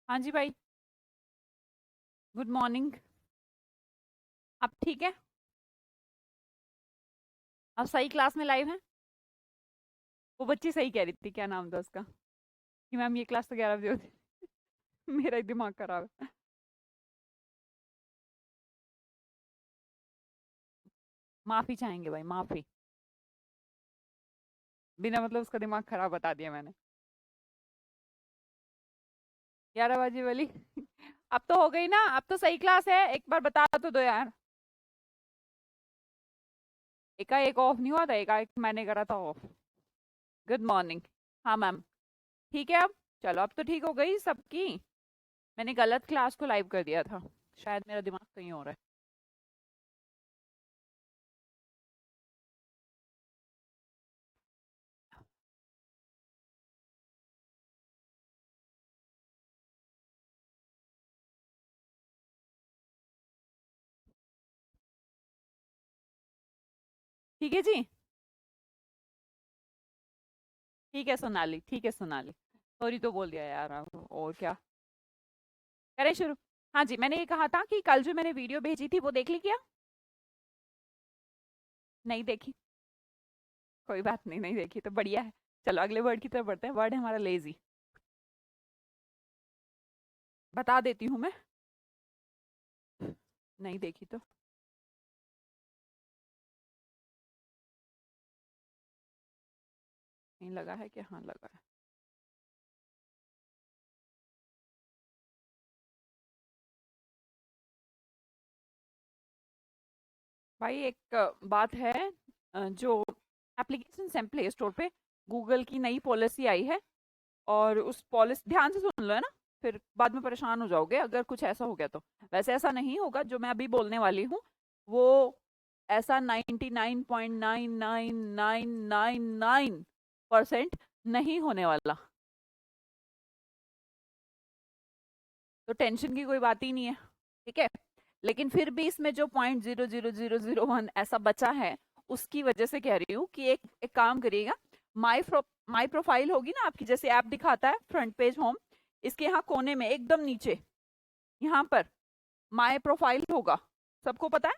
हाँ जी भाई। Good morning. आप ठीक है? आप सही क्लास में लाइव हैं? वो बच्ची सही कह रही थी, क्या नाम था उसका, कि मैम ये क्लास तो 11 बजे होती है। मेरा ही दिमाग खराब है। माफी चाहेंगे भाई, माफी। बिना मतलब उसका दिमाग खराब बता दिया मैंने। 11 बजे वाली। अब तो हो गई ना, अब तो सही क्लास है, एक बार बता तो दो यार। एकाएक ऑफ नहीं हुआ था, एकाएक मैंने करा था ऑफ। Good morning. हाँ मैम। ठीक है अब। चलो अब तो ठीक हो गई सबकी। मैंने गलत क्लास को लाइव कर दिया था, शायद मेरा दिमाग कहीं और है। ठीक है जी। ठीक है सोनाली, ठीक है सोनाली। सॉरी तो बोल दिया यार, अब और क्या करें, शुरू। हाँ जी, मैंने ये कहा था कि कल जो मैंने वीडियो भेजी थी वो देख ली क्या? नहीं देखी? कोई बात नहीं, नहीं देखी तो बढ़िया है। चलो अगले वर्ड की तरफ बढ़ते हैं। वर्ड है हमारा लेजी। बता देती हूँ मैं। नहीं देखी तो। नहीं लगा है कि हाँ लगा है? भाई एक बात है, जो एप्लीकेशन है प्ले स्टोर पे, गूगल की नई पॉलिसी आई है। और उस पॉलिसी ध्यान से सुन लो है ना, फिर बाद में परेशान हो जाओगे अगर कुछ ऐसा हो गया तो। वैसे ऐसा नहीं होगा जो मैं अभी बोलने वाली हूँ, वो ऐसा 99.99999% नहीं होने वाला। तो टेंशन की कोई बात ही नहीं है। ठीक है। लेकिन फिर भी इसमें जो 0.00001 ऐसा बचा है, उसकी वजह से कह रही हूँ कि एक काम करिएगा। माई प्रोफाइल होगी ना आपकी, जैसे ऐप दिखाता है फ्रंट पेज होम, इसके यहाँ कोने में एकदम नीचे, यहाँ पर माई प्रोफाइल होगा। सबको पता है?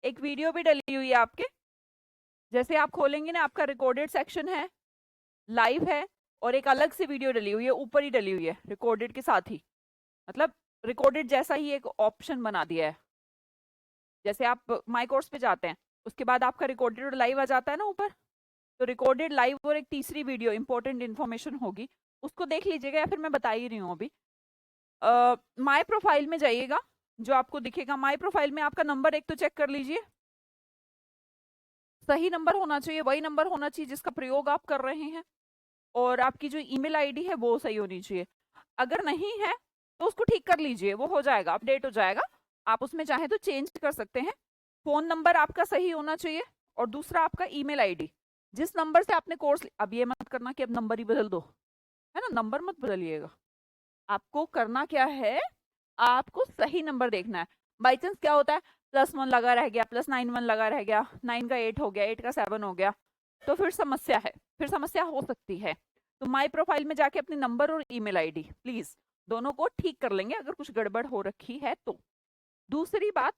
एक वीडियो भी डली हुई है आपके। जैसे आप खोलेंगे ना, आपका रिकॉर्डेड सेक्शन है, लाइव है, और एक अलग से वीडियो डली हुई है, ऊपर ही डली हुई है रिकॉर्डेड के साथ ही। मतलब रिकॉर्डेड जैसा ही एक ऑप्शन बना दिया है। जैसे आप माई कोर्स पे जाते हैं, उसके बाद आपका रिकॉर्डेड और लाइव आ जाता है ना ऊपर। तो रिकॉर्डेड, लाइव और एक तीसरी वीडियो इंपॉर्टेंट इन्फॉर्मेशन होगी, उसको देख लीजिएगा, या फिर मैं बता ही रही हूँ अभी। माई प्रोफाइल में जाइएगा, जो आपको दिखेगा माई प्रोफाइल में, आपका नंबर एक तो चेक कर लीजिए। सही नंबर होना चाहिए, वही नंबर होना चाहिए जिसका प्रयोग आप कर रहे हैं। और आपकी जो ईमेल आईडी है वो सही होनी चाहिए। अगर नहीं है तो उसको ठीक कर लीजिए, वो हो जाएगा, अपडेट हो जाएगा। आप उसमें चाहे तो चेंज कर सकते हैं। फोन नंबर आपका सही होना चाहिए। और दूसरा आपका ईमेल आईडी, जिस नंबर से आपने कोर्स, अब ये मत करना कि अब नंबर ही बदल दो, है ना, नंबर मत बदलिएगा। आपको करना क्या है, आपको सही नंबर देखना है। बाई चांस क्या होता है, +1 लगा रह गया, +91 लगा रह गया, 9 का 8 हो गया, 8 का 7 हो गया, तो फिर समस्या है, फिर समस्या हो सकती है। तो माई प्रोफाइल में जाके अपने नंबर और ईमेल आईडी प्लीज दोनों को ठीक कर लेंगे अगर कुछ गड़बड़ हो रखी है तो। दूसरी बात,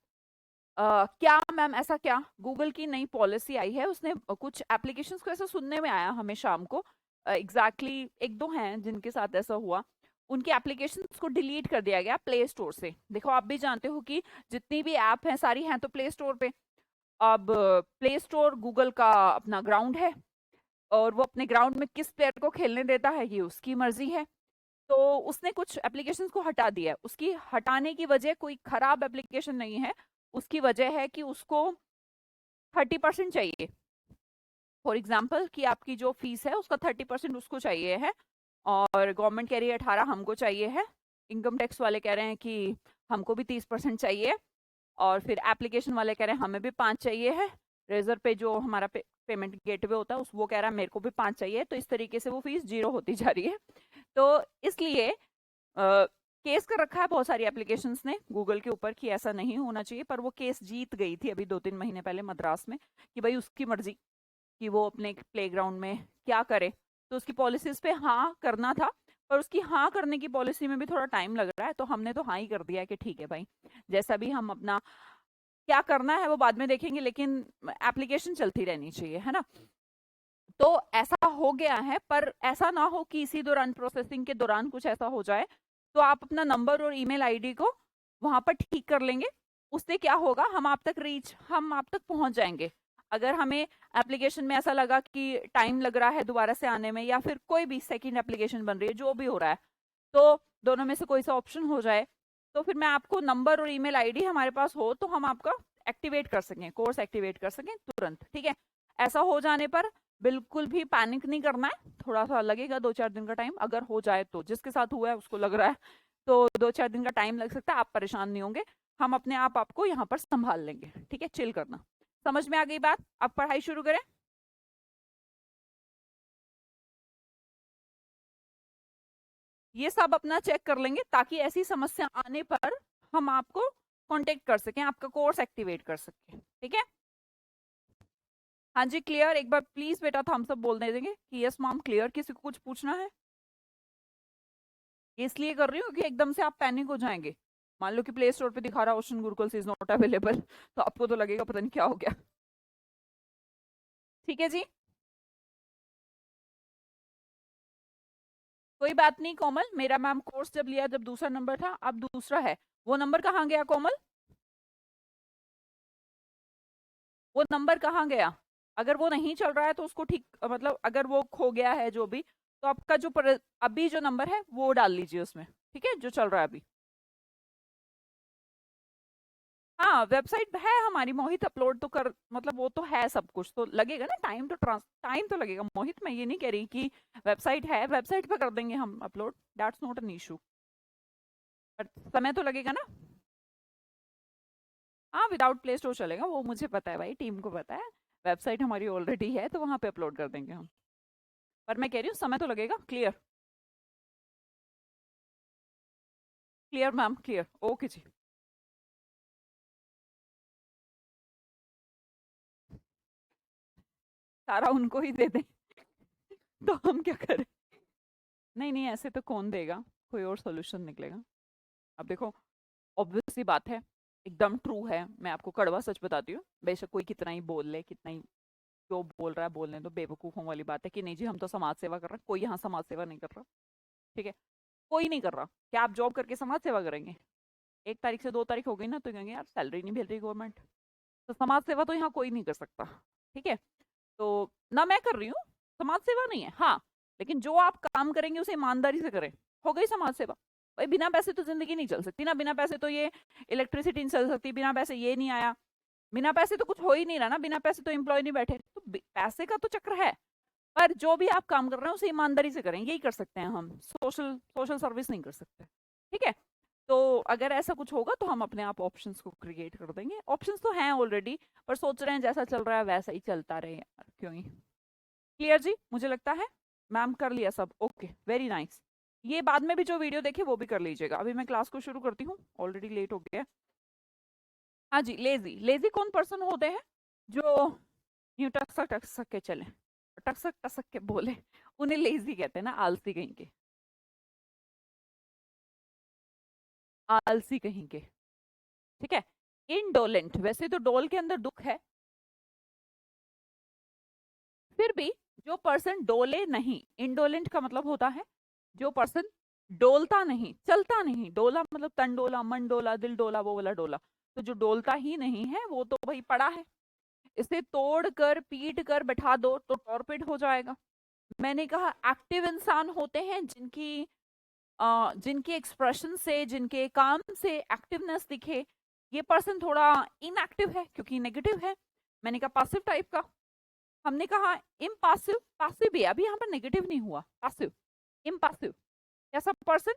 क्या मैम ऐसा क्या, गूगल की नई पॉलिसी आई है, उसने कुछ एप्लीकेशंस को, ऐसा सुनने में आया हमें शाम को, एग्जैक्टली एक दो हैं जिनके साथ ऐसा हुआ, उनकी एप्लीकेशंस को डिलीट कर दिया गया प्ले स्टोर से। देखो आप भी जानते हो कि जितनी भी ऐप हैं सारी हैं तो प्ले स्टोर पे। अब प्ले स्टोर गूगल का अपना ग्राउंड है, और वो अपने ग्राउंड में किस प्लेयर को खेलने देता है ये उसकी मर्जी है। तो उसने कुछ एप्लीकेशंस को हटा दिया है। उसकी हटाने की वजह कोई खराब एप्लीकेशन नहीं है, उसकी वजह है कि उसको 30% चाहिए। फॉर एग्जाम्पल कि आपकी जो फीस है उसका 30% उसको चाहिए है, और गवर्नमेंट कह रही है 18 हमको चाहिए है। इनकम टैक्स वाले कह रहे हैं कि हमको भी 30% चाहिए। और फिर एप्लीकेशन वाले कह रहे हैं हमें भी 5 चाहिए है। रेजर पे जो हमारा पेमेंट गेटवे होता है उस वो कह रहा है मेरे को भी 5 चाहिए। तो इस तरीके से वो फीस जीरो होती जा रही है। तो इसलिए केस कर रखा है बहुत सारी एप्लीकेशंस ने गूगल के ऊपर कि ऐसा नहीं होना चाहिए, पर वो केस जीत गई थी अभी 2-3 महीने पहले मद्रास में, कि भाई उसकी मर्जी कि वो अपने प्लेग्राउंड में क्या करे। तो उसकी पॉलिसीज पे हाँ करना था, पर उसकी हाँ करने की पॉलिसी में भी थोड़ा टाइम लग रहा है, तो हमने तो हाँ ही कर दिया है कि ठीक है भाई, जैसा भी हम अपना क्या करना है वो बाद में देखेंगे, लेकिन एप्लीकेशन चलती रहनी चाहिए, है ना। तो ऐसा हो गया है, पर ऐसा ना हो कि इसी दौरान प्रोसेसिंग के दौरान कुछ ऐसा हो जाए, तो आप अपना नंबर और ईमेल आईडी को वहां पर ठीक कर लेंगे। उससे क्या होगा, हम आप तक पहुंच जाएंगे। अगर हमें एप्लीकेशन में ऐसा लगा कि टाइम लग रहा है दोबारा से आने में, या फिर कोई भी सेकंड एप्लीकेशन बन रही है, जो भी हो रहा है, तो दोनों में से कोई सा ऑप्शन हो जाए, तो फिर मैं आपको नंबर और ईमेल आईडी हमारे पास हो, तो हम आपका एक्टिवेट कर सकें, कोर्स एक्टिवेट कर सकें तुरंत, ठीक है। ऐसा हो जाने पर बिल्कुल भी पैनिक नहीं करना है, थोड़ा सा लगेगा 2-4 दिन का टाइम, अगर हो जाए तो, जिसके साथ हुआ है उसको लग रहा है, तो 2-4 दिन का टाइम लग सकता है, आप परेशान नहीं होंगे, हम अपने आप आपको यहाँ पर संभाल लेंगे, ठीक है। चिल करना। समझ में आ गई बात? अब पढ़ाई शुरू करें। ये सब अपना चेक कर लेंगे, ताकि ऐसी समस्या आने पर हम आपको कांटेक्ट कर सकें, आपका कोर्स एक्टिवेट कर सकें, ठीक है। हाँ जी, क्लियर। एक बार प्लीज बेटा थम्स अप बोल दे देंगे कि यस मैम क्लियर। किसी को कुछ पूछना है? ये इसलिए कर रही हूँ कि एकदम से आप पैनिक हो जाएंगे। मान लो कि प्ले स्टोर पे दिखा रहा ocean Gurukul is not available, तो आपको तो लगेगा पता नहीं क्या हो गया। ठीक है जी, कोई बात नहीं कोमल। मेरा मैम कोर्स जब लिया, जब दूसरा नंबर था, अब दूसरा है। वो नंबर कहाँ गया कोमल? वो नंबर कहाँ गया? अगर वो नहीं चल रहा है तो उसको ठीक, मतलब अगर वो खो गया है जो भी, तो आपका अभी जो नंबर है वो डाल लीजिए उसमें, ठीक है, जो चल रहा है अभी। हाँ, वेबसाइट है हमारी मोहित, अपलोड तो कर, मतलब वो तो है, सब कुछ तो लगेगा ना, टाइम तो लगेगा मोहित। मैं ये नहीं कह रही कि वेबसाइट है, वेबसाइट पे कर देंगे हम upload, that's not an issue, but समय तो लगेगा ना। हाँ, विदाउट प्ले स्टोर चलेगा, वो मुझे पता है भाई, टीम को पता है। वेबसाइट हमारी ऑलरेडी है, तो वहां पे अपलोड कर देंगे हम, पर मैं कह रही हूँ समय तो लगेगा। Clear? Clear ma'am, clear, okay ji. सारा उनको ही दे दें तो हम क्या करें? नहीं नहीं, ऐसे तो कौन देगा, कोई और सोल्यूशन निकलेगा। अब देखो, ऑब्वियस सी बात है, एकदम ट्रू है, मैं आपको कड़वा सच बताती हूँ, बेशक कोई कितना ही बोल ले, कितना ही जो बोल रहा है बोलने दो, बेवकूफों वाली बात है कि नहीं जी हम तो समाज सेवा कर रहे हैं। कोई यहाँ समाज सेवा नहीं कर रहा, ठीक है, कोई नहीं कर रहा। क्या आप जॉब करके समाज सेवा करेंगे? 1 तारीख से 2 तारीख हो गई ना, तो कहेंगे यार सैलरी नहीं मिल रही गवर्नमेंट, तो समाज सेवा तो यहाँ कोई नहीं कर सकता, ठीक है। तो ना मैं कर रही हूँ, समाज सेवा नहीं है, हाँ, लेकिन जो आप काम करेंगे उसे ईमानदारी से करें, हो गई समाज सेवा। भाई बिना पैसे तो जिंदगी नहीं चल सकती ना, बिना पैसे तो ये इलेक्ट्रिसिटी नहीं चल सकती, बिना पैसे ये नहीं आया, बिना पैसे तो कुछ हो ही नहीं रहा ना, बिना पैसे तो एम्प्लॉय नहीं बैठे, तो पैसे का तो चक्र है। पर जो भी आप काम कर रहे हैं उसे ईमानदारी से करें, यही कर सकते हैं हम, सोशल सोशल सर्विस नहीं कर सकते, ठीक है। तो अगर ऐसा कुछ होगा तो हम अपने आप ऑप्शंस को क्रिएट कर देंगे, ऑप्शंस तो हैं ऑलरेडी, पर सोच रहे हैं जैसा चल रहा है वैसा ही चलता रहे यार, क्यों ही। क्लियर जी, मुझे लगता है मैम कर लिया सब, ओके वेरी नाइस। ये बाद में भी जो वीडियो देखे वो भी कर लीजिएगा। अभी मैं क्लास को शुरू करती हूँ, ऑलरेडी लेट हो गया है। हाँ जी, लेजी, लेजी कौन पर्सन होते हैं? जो यूं टक सक के चले, टक सक के बोले, उन्हें लेजी कहते हैं ना, आलसी कहीं के, आलसी कहीं के, ठीक है। इनडोलेंट, वैसे तो डोल के अंदर दुख है, फिर भी जो पर्सन डोले नहीं, इंडोलेंट का मतलब होता है जो पर्सन डोलता नहीं, चलता नहीं, डोला मतलब तन डोला, मन डोला, दिल डोला, वो वाला डोला, तो जो डोलता ही नहीं है वो तो भाई पड़ा है। इसे तोड़ कर पीट कर बैठा दो तो टॉर्पिड हो जाएगा। मैंने कहा एक्टिव इंसान होते हैं जिनकी जिनके एक्सप्रेशन से, जिनके काम से एक्टिवनेस दिखे। ये पर्सन थोड़ा इनएक्टिव है क्योंकि नेगेटिव है। मैंने कहा पासिव टाइप का। हमने कहा इम्पासिव, पासिव भी है, अभी यहाँ पर नेगेटिव नहीं हुआ, पासिव, इम्पासिव, कैसा पर्सन?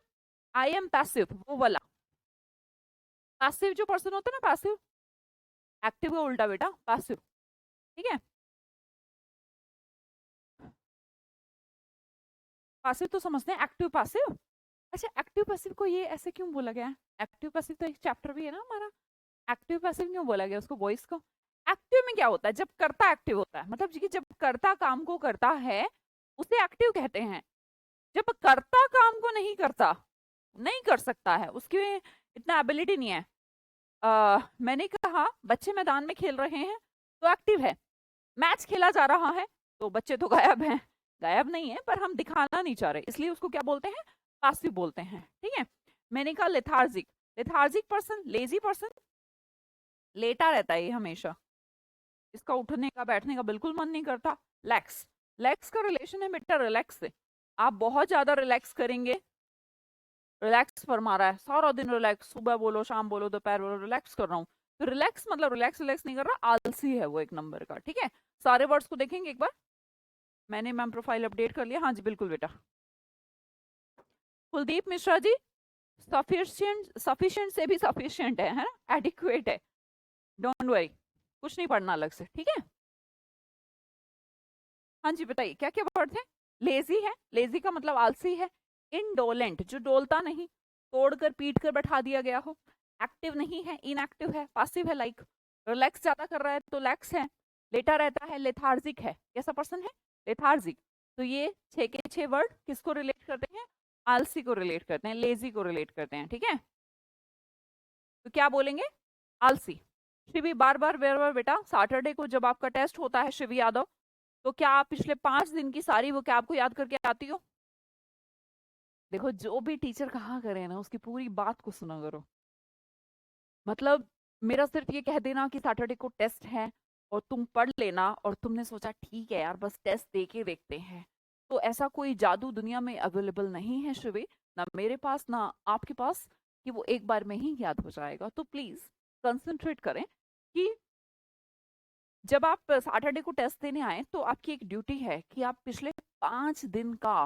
आई एम पैसिव, वो वाला पासिव जो पर्सन होता है ना, पासिव, एक्टिव का उल्टा बेटा पासिव, ठीक है। पासिव तो समझते हैं, एक्टिव पासिव। अच्छा, एक्टिव पैसिव को ये ऐसे क्यों बोला गया है? एक्टिव पैसिव तो एक चैप्टर भी है ना हमारा, एक्टिव पैसिव क्यों बोला गया उसको, वॉइस को? एक्टिव में क्या होता है? जब कर्ता एक्टिव होता है, मतलब कि जब कर्ता काम को करता है उसे एक्टिव कहते हैं। जब करता काम को नहीं करता, नहीं कर सकता है, उसकी इतना एबिलिटी नहीं है। मैंने कहा बच्चे मैदान में खेल रहे हैं तो एक्टिव है, मैच खेला जा रहा है तो बच्चे तो गायब हैं। गायब नहीं है पर हम दिखाना नहीं चाह रहे, इसलिए उसको क्या बोलते हैं, पासिव बोलते हैं। ठीक है। मैंने कहा lethargic, lethargic person, lazy person, लेटा रहता है ये हमेशा, इसका उठने का बैठने का बिल्कुल मन नहीं करता। लैक्स, लैक्स का रिलेशन है बेटा रिलैक्स से। आप बहुत ज्यादा रिलैक्स करेंगे, रिलैक्स फरमा रहा है सारा दिन रिलैक्स, सुबह बोलो शाम बोलो दोपहर बोलो रिलैक्स कर रहा हूँ, तो रिलैक्स मतलब रिलैक्स रिलैक्स नहीं कर रहा, आलसी है वो एक नंबर का। ठीक है। सारे वर्ड्स को देखेंगे एक बार। मैंने मैम प्रोफाइल अपडेट कर लिया, हाँ जी बिल्कुल बेटा। कुलदीप मिश्रा जी, सफिशिएंट, सफिशिएंट से भी सफिशिएंट है ना, एडिक्वेट है, डोंट वरी, कुछ नहीं पढ़ना अलग से। ठीक है। हाँ जी बताइए क्या क्या वर्ड थे। लेजी है, लेजी का मतलब आलसी है। इनडोलेंट, जो डोलता नहीं, तोड़कर पीट कर बैठा दिया गया हो। एक्टिव नहीं है, इनएक्टिव है, पासिव है लाइक। रिलैक्स ज्यादा कर रहा है तो लैक्स है। लेटा रहता है, लेथार्जिक है। कैसा पर्सन है, लेथार्जिक। तो ये 6 के 6 वर्ड किसको रिलेट करते हैं, आलसी को रिलेट करते हैं, लेजी को रिलेट करते हैं। ठीक है। तो क्या बोलेंगे, आलसी। शिवी, बार बार बेटा, सैटरडे को जब आपका टेस्ट होता है शिवी यादव, तो क्या आप पिछले 5 दिन की सारी वो क्या आपको याद करके आती हो। देखो जो भी टीचर कहा करे ना उसकी पूरी बात को सुना करो। मतलब मेरा सिर्फ ये कह देना कि सैटरडे को टेस्ट है और तुम पढ़ लेना और तुमने सोचा ठीक है यार बस टेस्ट दे के देखते हैं, तो ऐसा कोई जादू दुनिया में अवेलेबल नहीं है शिवे, ना मेरे पास ना आपके पास, कि वो एक बार में ही याद हो जाएगा। तो प्लीज कंसंट्रेट करें कि जब आप सैटरडे को टेस्ट देने आए तो आपकी एक ड्यूटी है कि आप पिछले 5 दिन का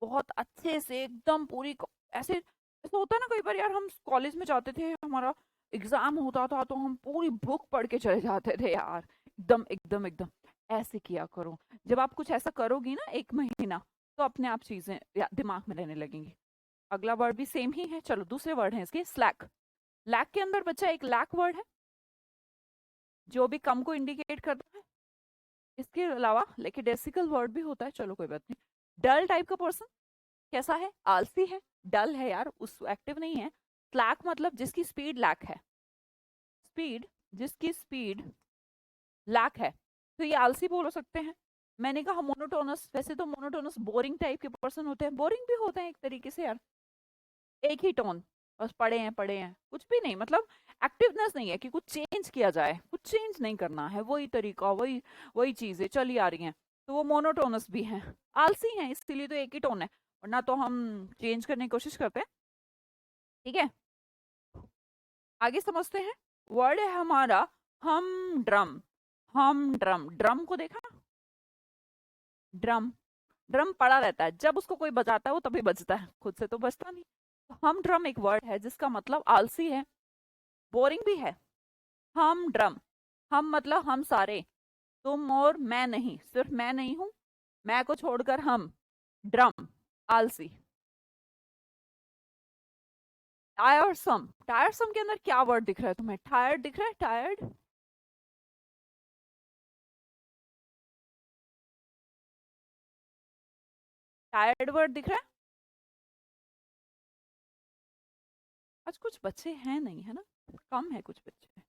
बहुत अच्छे से एकदम पूरी ऐसे ऐसा होता है ना, कई बार यार हम कॉलेज में जाते थे, हमारा एग्जाम होता था तो हम पूरी बुक पढ़ के चले जाते थे यार, एकदम एकदम एकदम। ऐसे किया करो। जब आप कुछ ऐसा करोगी ना 1 महीना, तो अपने आप चीजें दिमाग में रहने लगेंगी। अगला वर्ड भी सेम ही है, चलो दूसरे वर्ड है इसके, स्लैक। लैक के अंदर बच्चा एक लैक वर्ड है जो भी कम को इंडिकेट करता है। इसके अलावा लेकिडेसिकल वर्ड भी होता है, चलो कोई बात नहीं। डल टाइप का पर्सन, कैसा है, आलसी है, डल है यार, उस एक्टिव नहीं है। स्लैक मतलब जिसकी स्पीड लैक है, स्पीड, जिसकी स्पीड लैक है, तो ये आलसी बोल सकते हैं। मैंने कहा मोनोटोनस, वैसे तो मोनोटोनस बोरिंग टाइप के पर्सन होते हैं, बोरिंग भी होते हैं एक तरीके से यार, एक ही टोन, बस पढ़े हैं कुछ भी नहीं, मतलब एक्टिवनेस नहीं है कि कुछ चेंज किया जाए, कुछ चेंज नहीं करना है, वही तरीका वही वही चीजें चली आ रही हैं, तो वो मोनोटोनस भी हैं, आलसी हैं, इसलिए तो एक ही टोन है, वरना तो हम चेंज करने की कोशिश करते हैं। ठीक है। आगे समझते हैं। वर्ड है हमारा हम ड्रम। हम ड्रम, ड्रम को देखा, ड्रम, ड्रम पड़ा रहता है, जब उसको कोई बजाता है वो तभी बजता है, खुद से तो बजता नहीं। तो हम ड्रम एक वर्ड है जिसका मतलब आलसी है, बोरिंग भी है। हम ड्रम, हम मतलब हम सारे, तुम और मैं नहीं, सिर्फ मैं नहीं हूं, मैं को छोड़कर हम, ड्रम, आलसी। टायरसम, टायरसम के अंदर क्या वर्ड दिख रहा है तुम्हें, टायर्ड दिख रहा है, टायर्ड, टायर्ड वर्ड दिख रहा है। आज कुछ बच्चे हैं नहीं है ना, कम है कुछ बच्चे।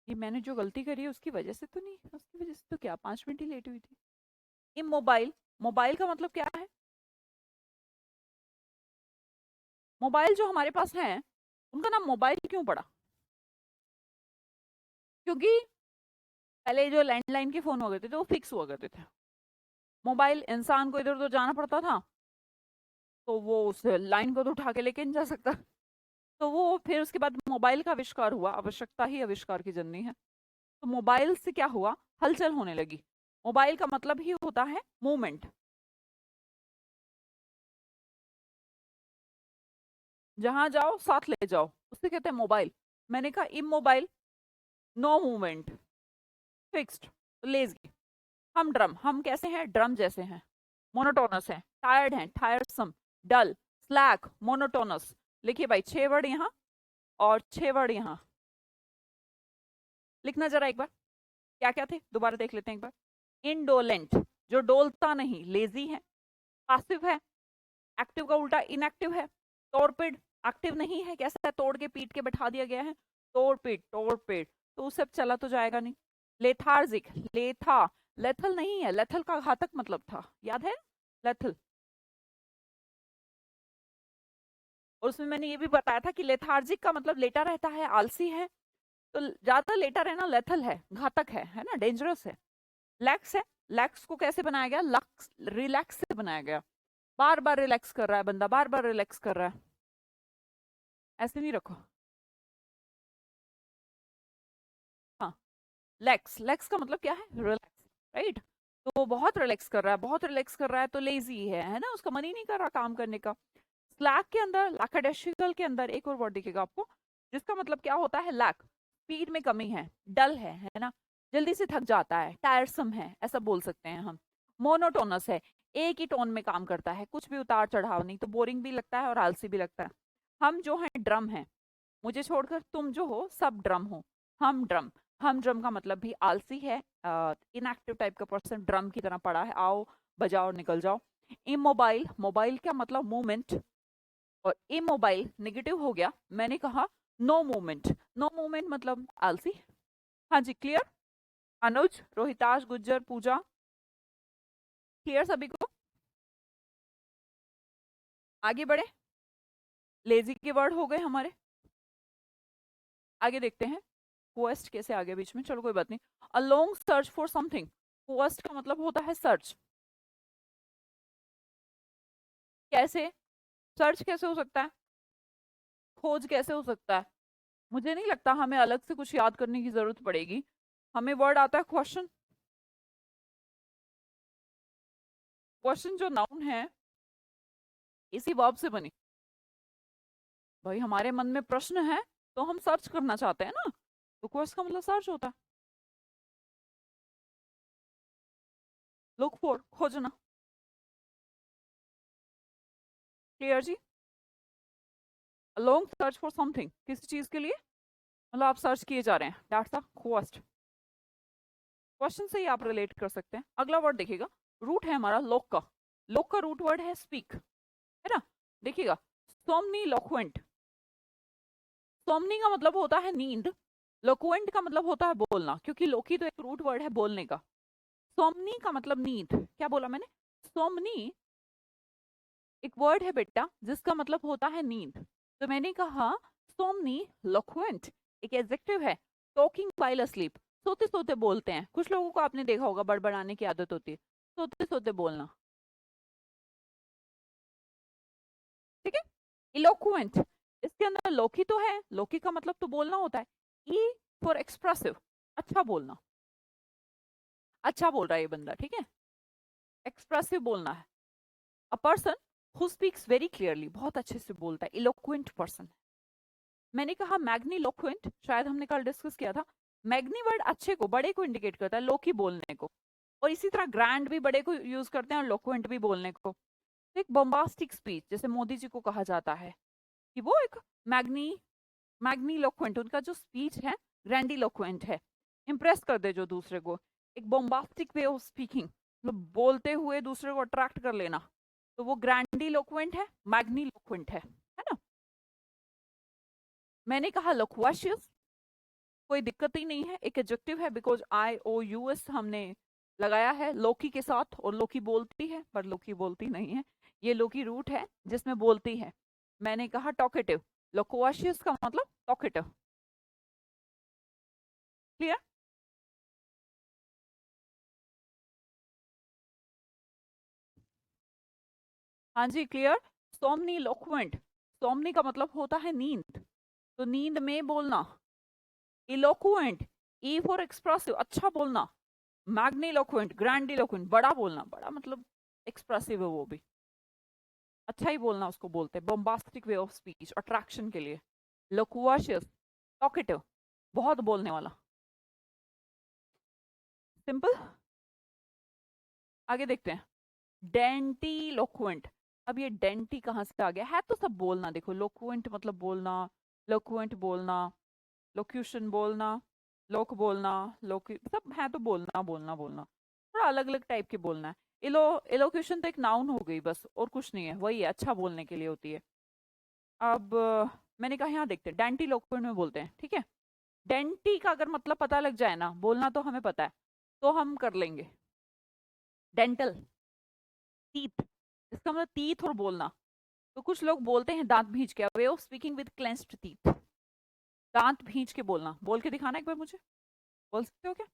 ये मैंने जो गलती करी है उसकी वजह से तो नहीं, उसकी वजह से तो क्या 5 मिनट ही लेट हुई थी। ये मोबाइल, मोबाइल का मतलब क्या है, मोबाइल जो हमारे पास है उनका नाम मोबाइल क्यों पड़ा, क्योंकि पहले जो लैंडलाइन के फोन हो गए थे वो फिक्स हुआ करते थे, मोबाइल इंसान को इधर उधर जाना पड़ता था तो वो उस लाइन को तो उठा के लेके नहीं जा सकता, तो वो फिर उसके बाद मोबाइल का आविष्कार हुआ, आवश्यकता ही आविष्कार की जननी है। तो मोबाइल से क्या हुआ, हलचल होने लगी। मोबाइल का मतलब ही होता है मूवमेंट, जहां जाओ साथ ले जाओ, उससे कहते हैं मोबाइल। मैंने कहा immobile, no movement, fixed, lazy. Humdrum, हम कैसे हैं, ड्रम जैसे हैं, मोनोटोनस हैं, टायर्ड हैं, टायरसम, डल, स्लैक, मोनोटोनस। लिखिए भाई 6 वर्ड यहाँ और 6 वर्ड यहाँ, लिखना जरा एक बार क्या क्या थे, दोबारा देख लेते हैं एक बार। इंडोलेंट, जो डोलता नहीं, लेजी है। पासिव है, एक्टिव का उल्टा इनएक्टिव है। टॉर्पिड, एक्टिव नहीं है, कैसा है, तोड़ के पीट के बैठा दिया गया है। टॉर्पिड, टॉर्पिड, तो उस सब चला तो जाएगा नहीं। लेथार्जिक, लेथा, लेथल नहीं है, लेथल का घातक मतलब था, याद है, लेथल। और उसमें मैंने ये भी बताया था कि लेथार्जिक का मतलब लेटा रहता है, आलसी है। तो ज्यादा लेटा रहना लेथल है, घातक है ना, डेंजरस है। लैक्स है, लैक्स को कैसे बनाया गया, लक्स, रिलैक्स से बनाया गया। बार बार रिलैक्स कर रहा है बंदा, बार बार रिलैक्स कर रहा है, ऐसे नहीं रखो। हाँ, लैक्स, लैक्स का मतलब क्या है, रिलैक्स, राइट। तो वो बहुत रिलैक्स कर रहा है, बहुत रिलैक्स कर रहा है, तो लेजी है ना, उसका मन ही नहीं कर रहा काम करने का। स्लैक के अंदर, लैकडेशिकल के अंदर एक और वर्ड दिखेगा आपको, जिसका मतलब क्या होता है, लैक, स्पीड में कमी है, डल है ना, जल्दी से थक जाता है, टायरसम है, ऐसा बोल सकते हैं हम। मोनोटोनस है, एक ही टोन में काम करता है, कुछ भी उतार चढ़ाव नहीं, तो बोरिंग भी लगता है और आलसी भी लगता है। हम जो हैं ड्रम हैं, मुझे छोड़कर तुम जो हो सब ड्रम हो। हम ड्रम, हम ड्रम का मतलब भी आलसी है, इनएक्टिव टाइप का पर्सन, ड्रम की तरह पड़ा है, आओ बजाओ निकल जाओ। इमोबाइल, मोबाइल का मतलब मूवमेंट, और इमोबाइल नेगेटिव हो गया, मैंने कहा नो मूवमेंट, नो मूवमेंट मतलब आलसी। हाँ जी, क्लियर। अनुज, रोहिताश, गुज्जर, पूजा, क्लियर सभी को। आगे बढ़े, लेजी के वर्ड हो गए हमारे, आगे देखते हैं। क्वेस्ट कैसे आगे बीच में, चलो कोई बात नहीं। A long search for something, quest का मतलब होता है सर्च। कैसे, सर्च कैसे हो सकता है, खोज कैसे हो सकता है। मुझे नहीं लगता हमें अलग से कुछ याद करने की जरूरत पड़ेगी। हमें वर्ड आता है क्वेश्चन, क्वेश्चन जो नाउन है इसी वर्ब से बनी। भाई हमारे मन में प्रश्न है, तो हम सर्च करना चाहते हैं ना, तो क्वेश्चन का मतलब सर्च होता है। लुक फॉर, खोजना। क्लियर जी। लॉन्ग सर्च फॉर समथिंग, किसी चीज के लिए, मतलब आप सर्च किए जा रहे हैं, दैट्स अ क्वेस्ट। क्वेश्चन से ही आप रिलेट कर सकते हैं। अगला वर्ड देखिएगा, रूट है हमारा लोक का, लोक का रूट वर्ड है स्पीक, है ना। देखिएगा, सोमनी लोक्वेंट, सोमनी का मतलब होता है नींद, लोक्वेंट का मतलब होता है बोलना, क्योंकि लोकी तो एक रूट वर्ड है बोलने का। सोमनी का मतलब नींद, क्या बोला मैंने, सोमनी एक वर्ड है बेटा जिसका मतलब होता है नींद, तो मैंने कहा सोमनी लोक्वेंट एक एडजेक्टिव है, टॉकिंग व्हाइल अस्लीप, सोते सोते बोलते हैं, कुछ लोगों को आपने देखा होगा बड़बड़ाने की आदत होती है, सोते सोते बोलना, ठीक है। इलोक्वेंट, इसके अंदर लोकी तो है, लोकी का मतलब तो बोलना होता है। ई फॉर एक्सप्रेसिव, अच्छा बोलना, अच्छा बोल रहा है ये बंदा, ठीक है, एक्सप्रेसिव बोलना है। A person who speaks very clearly, बहुत अच्छे से बोलता है, इलोक्वेंट पर्सन। मैंने कहा मैग्नीलोक्वेंट, शायद हमने कल डिस्कस किया था। मैग्नी वर्ड अच्छे को, बड़े को इंडिकेट करता है, लोकी बोलने को, और इसी तरह ग्रैंड भी बड़े को यूज करते हैं और लोक्वेंट भी बोलने को। तो एक बॉम्बास्टिक स्पीच, जैसे मोदी जी को कहा जाता है कि वो एक मैग्नी, मैग्नीलोक्वेंट, उनका जो स्पीच है ग्रैंडीलोक्वेंट है, इंप्रेस कर दे जो दूसरे को। एक बॉम्बास्टिक वे ऑफ स्पीकिंग, मतलब बोलते हुए दूसरे को अट्रैक्ट कर लेना, तो वो ग्रैंडीलोक्वेंट है, मैग्नीलोक्वेंट है ना। मैंने कहा लोक्वाशियस, कोई दिक्कत ही नहीं है, एक एडजेक्टिव है, बिकॉज IOUS हमने लगाया है लोकी के साथ, और लोकी बोलती है पर लोकी बोलती नहीं है, ये लोकी रूट है जिसमें बोलती है। मैंने कहा टॉकेटिव, लोक्वाशियस का मतलब टॉकेटिव, क्लियर। हाँ जी, क्लियर। सोमनी लोक्वेंट, सोमनी का मतलब होता है नींद, तो नींद में बोलना। इलोक्वेंट, ई फॉर एक्सप्रेसिव, अच्छा बोलना। मैग्नीलोक्वेंट, ग्रैंडीलोक्वेंट, बड़ा बोलना, बड़ा मतलब एक्सप्रेसिव है वो भी, अच्छा ही बोलना उसको बोलते हैं। Bombastic way of speech, attraction के लिए। लोक्वाशियस, टॉकेटिव, बहुत बोलने वाला, सिंपल। आगे देखते हैं, डेंटीलोक्वेंट। अब ये डेंटी कहाँ से आ गया है, तो सब बोलना, देखो लोक्वेंट मतलब बोलना, लोक्वेंट बोलना, लोक्यूशन बोलना, लोक बोलना, लोक सब है तो बोलना बोलना बोलना। थोड़ा अलग अलग टाइप के बोलना है। इलो इलोक्यूशन तो एक नाउन हो गई बस, और कुछ नहीं है, वही है, अच्छा बोलने के लिए होती है। अब मैंने कहा यहाँ देखते हैं, डेंटिलोक्वेंट में बोलते हैं, ठीक है। डेंटी का अगर मतलब पता लग जाए ना, बोलना तो हमें पता है, तो हम कर लेंगे। डेंटल, टीथ, इसका मतलब टीथ और बोलना। तो कुछ लोग बोलते हैं दांत भींच के, way of speaking with cleansed teeth. दांत भींच के बोलना, बोल के दिखाना एक बार मुझे, बोल सकते हो क्या?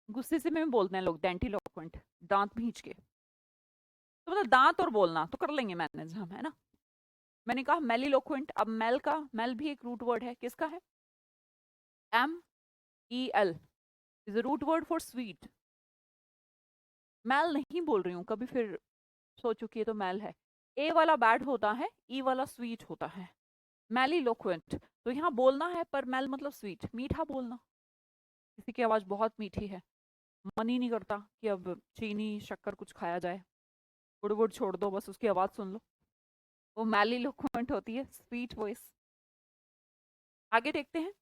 गुस्से से में बोलते हैं लोग डेंटिलोक्वेंट, दांत भींच के। तो मतलब दांत और बोलना तो कर लेंगे मैनेज हम, है ना। मैंने कहा मेलिलोक्वेंट, अब मेल का, मेल भी एक रूट वर्ड है, किसका है? MEL is a root word for sweet. Mel नहीं बोल रही हूँ कभी, फिर सोचो कि ये तो मेल है। ए वाला बैड होता है, ई वाला स्वीट होता है। मेलिलोक्वेंट, तो यहाँ बोलना है, पर मेल मतलब स्वीट, मीठा बोलना। किसी की आवाज बहुत मीठी है, मन ही नहीं करता कि अब चीनी शक्कर कुछ खाया जाए, गुड़ गुड़ छोड़ दो, बस उसकी आवाज सुन लो, वो मेलिलोक्वेंट होती है, स्वीट वॉइस। आगे देखते हैं,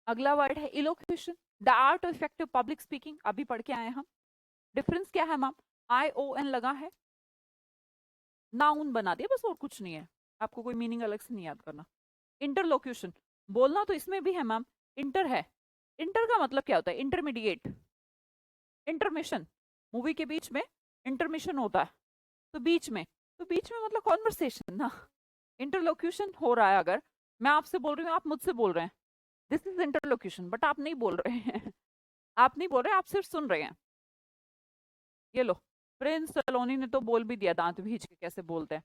अगला वर्ड है elocution, the art of effective public speaking. अभी पढ़ के आए हम। डिफरेंस क्या है मैम? ION लगा है, नाउन बना दिया बस, और कुछ नहीं है। आपको कोई मीनिंग अलग से नहीं याद करना। इंटरलोक्यूशन, बोलना तो इसमें भी है मैम, इंटर है। इंटर का मतलब क्या होता है? इंटरमीडिएट, इंटरमिशन, मूवी के बीच में इंटरमिशन होता है, तो बीच में, तो बीच में मतलब कॉन्वर्सेशन ना। इंटरलोक्यूशन हो रहा है, अगर मैं आपसे बोल रही हूँ, आप मुझसे बोल रहे हैं, दिस इज इंटरलोक्यूशन, बट आप नहीं बोल रहे हैं। आप नहीं बोल रहे, आप सिर्फ सुन रहे हैं। ये लो, प्रिंस सलोनी ने तो बोल भी दिया दांत भींच के कैसे बोलते हैं।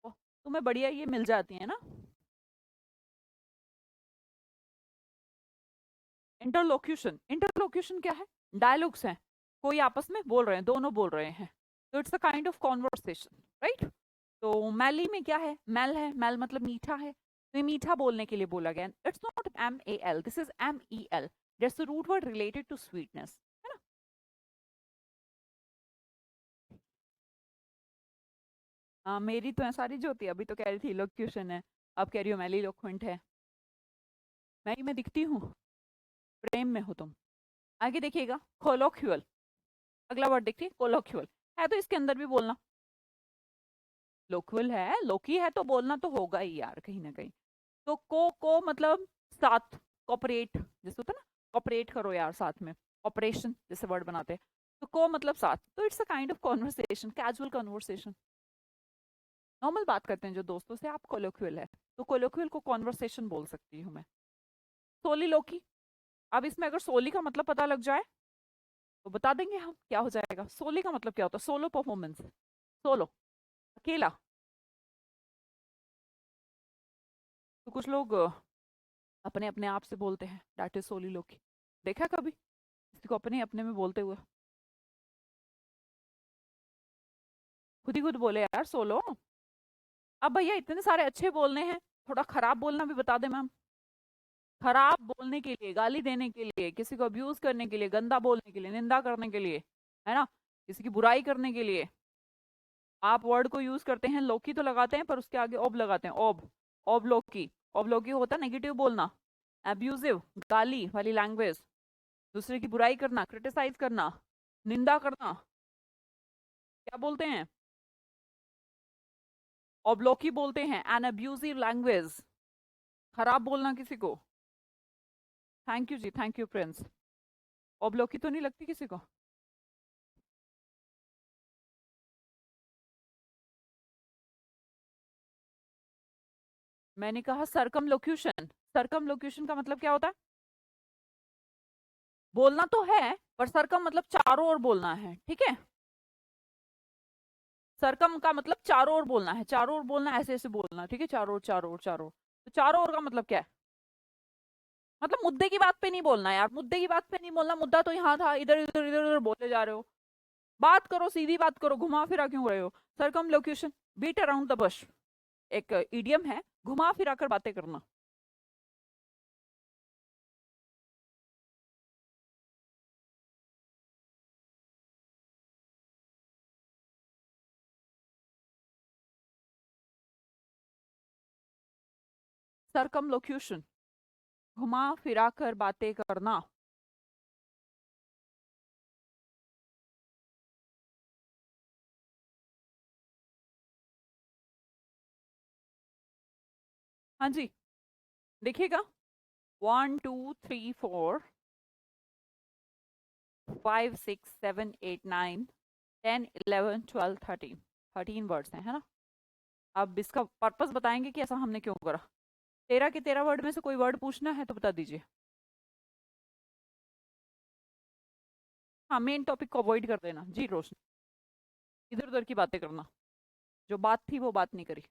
ओह, तुम्हें बढ़िया ये मिल जाती है ना। इंटरलोक्यूशन, इंटरलोक्यूशन क्या है? डायलॉग्स हैं, कोई आपस में बोल रहे हैं, दोनों बोल रहे हैं, तो it's a kind of conversation, right. तो मैली में क्या है? मेल है, मेल मतलब मीठा है, तो ये मीठा बोलने के लिए बोला गया। It's not MAL, this is MEL, that's the root word related to sweetness, है ना। हाँ, मेरी तो सारी जो होती है, अभी तो कह रही थी इलोक्यूशन है, अब कह रही हो मैली लोक्वेंट है। मैं दिखती हूँ, प्रेम में हो तुम। आगे देखिएगा, कोलोक्यूअल, अगला वर्ड देखिए, कोलोक्यूअल है तो इसके अंदर भी बोलना। लोक्यूअल है, लोकी है, तो बोलना तो होगा ही यार कहीं ना कहीं। तो को मतलब साथ, कॉपरेट जैसे होता है ना, कॉपरेट करो यार साथ में, ऑपरेशन जैसे वर्ड बनाते हैं, तो को मतलब साथ, तो it's a kind of conversation, casual conversation, normal बात करते हैं जो दोस्तों से, आप कोलोक्यूअल है, तो कोलोक्यूअल को कॉन्वर्सेशन बोल सकती हूँ मैं। सोली लोकी, अब इसमें अगर सोली का मतलब पता लग जाए तो बता देंगे हम क्या हो जाएगा। सोली का मतलब क्या होता है? सोलो परफॉर्मेंस, सोलो, अकेला। तो कुछ लोग अपने अपने आप से बोलते हैं, दैट इज सोली लोकी। देखा कभी किसी को अपने अपने में बोलते हुए? खुद ही खुद बोले यार सोलो। अब भैया इतने सारे अच्छे बोलने हैं, थोड़ा खराब बोलना भी बता दे मैम। खराब बोलने के लिए, गाली देने के लिए, किसी को अब्यूज करने के लिए, गंदा बोलने के लिए, निंदा करने के लिए, है ना, किसी की बुराई करने के लिए, आप वर्ड को यूज करते हैं, लोकी तो लगाते हैं पर उसके आगे ओब लगाते हैं, ओब, ओब लोकी। ओब लोकी होता है नेगेटिव बोलना, अब्यूजिव, गाली वाली लैंग्वेज, दूसरे की बुराई करना, क्रिटिसाइज करना, निंदा करना, क्या बोलते हैं? ओब्लोकी बोलते हैं, एन अब्यूजिव लैंग्वेज, खराब बोलना किसी को। Thank you ji, thank you Prince. ओब्लोकी तो नहीं लगती किसी को? मैंने कहा सरकमलोक्यूशन, सरकमलोक्यूशन का मतलब क्या होता है? बोलना तो है, पर सरकम मतलब चारों ओर बोलना है, ठीक है। सरकम का मतलब चारों ओर बोलना है, चारों ओर बोलना, ऐसे ऐसे बोलना, ठीक है, चारों ओर, चारों ओर, चारों ओर। तो चारों ओर का मतलब क्या है? मतलब मुद्दे की बात पे नहीं बोलना यार, मुद्दे की बात पे नहीं बोलना, मुद्दा तो यहाँ था, इधर इधर इधर उधर बोले जा रहे हो। बात करो, सीधी बात करो, घुमा फिरा क्यों रहे हो? सरकम लोक्यूशन, बीट अराउंड द बश, एक इडियम है, घुमा फिरा कर बातें करना। सर्कमलोक्यूशन, घुमा फिरा कर बातें करना। हाँ जी, देखिएगा 1 2 3 4 5 6 7 8 9 10 11 12 13 13 वर्ड्स हैं, है ना। अब इसका पर्पस बताएंगे कि ऐसा हमने क्यों करा। 13 के 13 वर्ड में से कोई वर्ड पूछना है तो बता दीजिए। हाँ, मेन टॉपिक को अवॉइड कर देना जी रोशनी, इधर उधर की बातें करना, जो बात थी वो बात नहीं करी।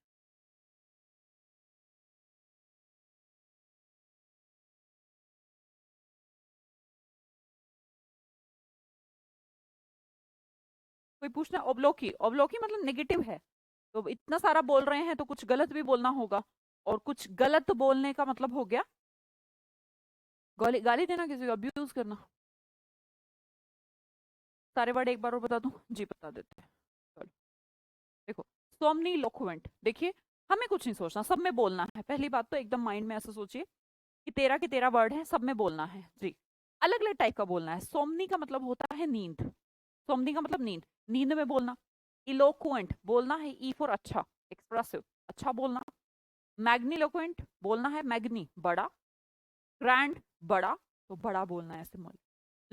कोई पूछना, ओब्लोकी, ओब्लोकी मतलब नेगेटिव है, तो इतना सारा बोल रहे हैं तो कुछ गलत भी बोलना होगा, और कुछ गलत बोलने का मतलब हो गया गाली, गाली देना, किसी को अब्यूज करना। सारे वर्ड एक बार और बता दूं जी, बता देते हैं। चलो, देखो, सोमनी लोक्वेंट, देखिए हमें कुछ नहीं सोचना, सब में बोलना है। पहली बात तो एकदम माइंड में ऐसा सोचिए कि 13 के 13 वर्ड हैं, सब में बोलना है जी। अलग अलग टाइप का बोलना है। सोमनी का मतलब होता है नींद, सोमनी का मतलब नींद, नींद में बोलना। इलोक्वेंट बोलना है, ई फॉर अच्छा, एक्सप्रेसिव, अच्छा बोलना। मैग्नीलोक्वेंट बोलना है, मैग्नी बड़ा, ग्रैंड बड़ा, तो बड़ा बोलना है ऐसे।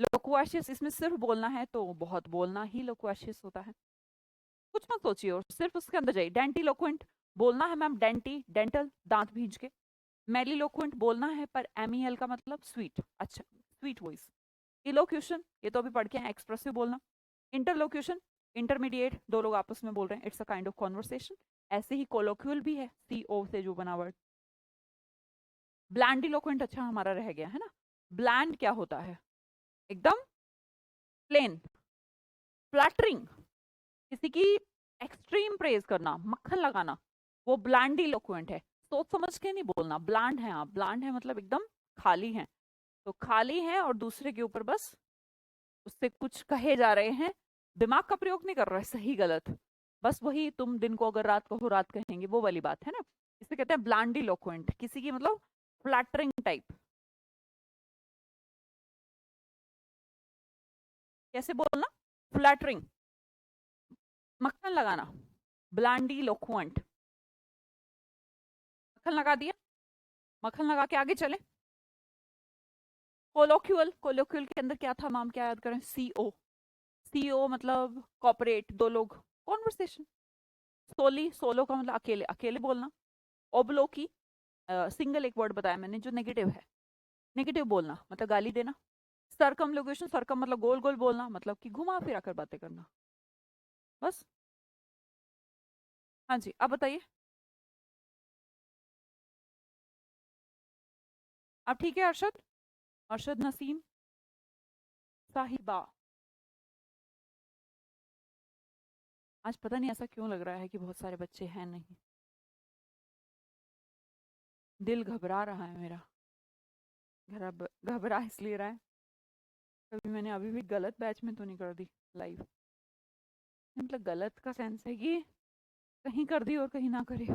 लोक्वाशियस, इसमें सिर्फ बोलना है तो बहुत बोलना ही लोक्वाशियस होता है। कुछ मत सोचिए और सिर्फ उसके अंदर जाइए। डेंटिलोक्वेंट बोलना है मैम, डेंटी डेंटल, दांत भींच के। मेलिलोक्वेंट बोलना है पर MEL का मतलब स्वीट, अच्छा स्वीट वॉइस। इलोक्यूशन, ये तो अभी पढ़ के हैं, एक्सप्रेसिव बोलना। इंटरलोक्यूशन, इंटरमीडिएट, दो लोग आपस में बोल रहे हैं, it's a kind of conversation. ऐसे ही कोलोक्यूल भी है, CO से जो बना वर्ड। ब्लैंडिलोक्वेंट, अच्छा हमारा रह गया है ना। ब्लैंड क्या होता है, एकदम प्लेन। फ्लैटरिंग, किसी की एक्सट्रीम प्रेज करना, मक्खन लगाना, वो ब्लैंडिलोक्वेंट है। सोच समझ के नहीं बोलना, ब्लैंड है आप, ब्लैंड है मतलब एकदम खाली है, तो खाली है और दूसरे के ऊपर बस उससे कुछ कहे जा रहे हैं, दिमाग का प्रयोग नहीं कर रहे, सही गलत, बस वही तुम दिन को अगर रात कहो रात कहेंगे, वो वाली बात है ना। इसे कहते हैं ब्लैंडिलोक्वेंट, किसी की मतलब फ्लैटरिंग टाइप। कैसे बोलना, फ्लैटरिंग, मक्खन लगाना, ब्लैंडिलोक्वेंट। मक्खन लगा दिया, मक्खन लगा के आगे चले। कोलोक्यूअल, कोलोक्यूअल के अंदर क्या था मैम, क्या याद करें, CO, CO मतलब कॉपरेट, दो लोग, कॉन्वर्सेशन। सोली, सोलो का मतलब अकेले, अकेले बोलना। ओब्लोकी, सिंगल एक वर्ड बताया मैंने जो नेगेटिव है, नेगेटिव बोलना मतलब गाली देना। सर्कमलोकेशन, सर्कम मतलब गोल गोल बोलना, मतलब कि घुमा फिरा कर बातें करना, बस। हाँ जी, अब बताइए, अब ठीक है अरशद, अरशद नसीम साहिबा। आज पता नहीं ऐसा क्यों लग रहा है कि बहुत सारे बच्चे हैं नहीं, दिल घबरा रहा है मेरा। घबरा इसलिए रहा है, कभी मैंने अभी भी गलत बैच में तो नहीं कर दी लाइव। मतलब गलत का सेंस है कि कहीं कर दी और कहीं ना करे,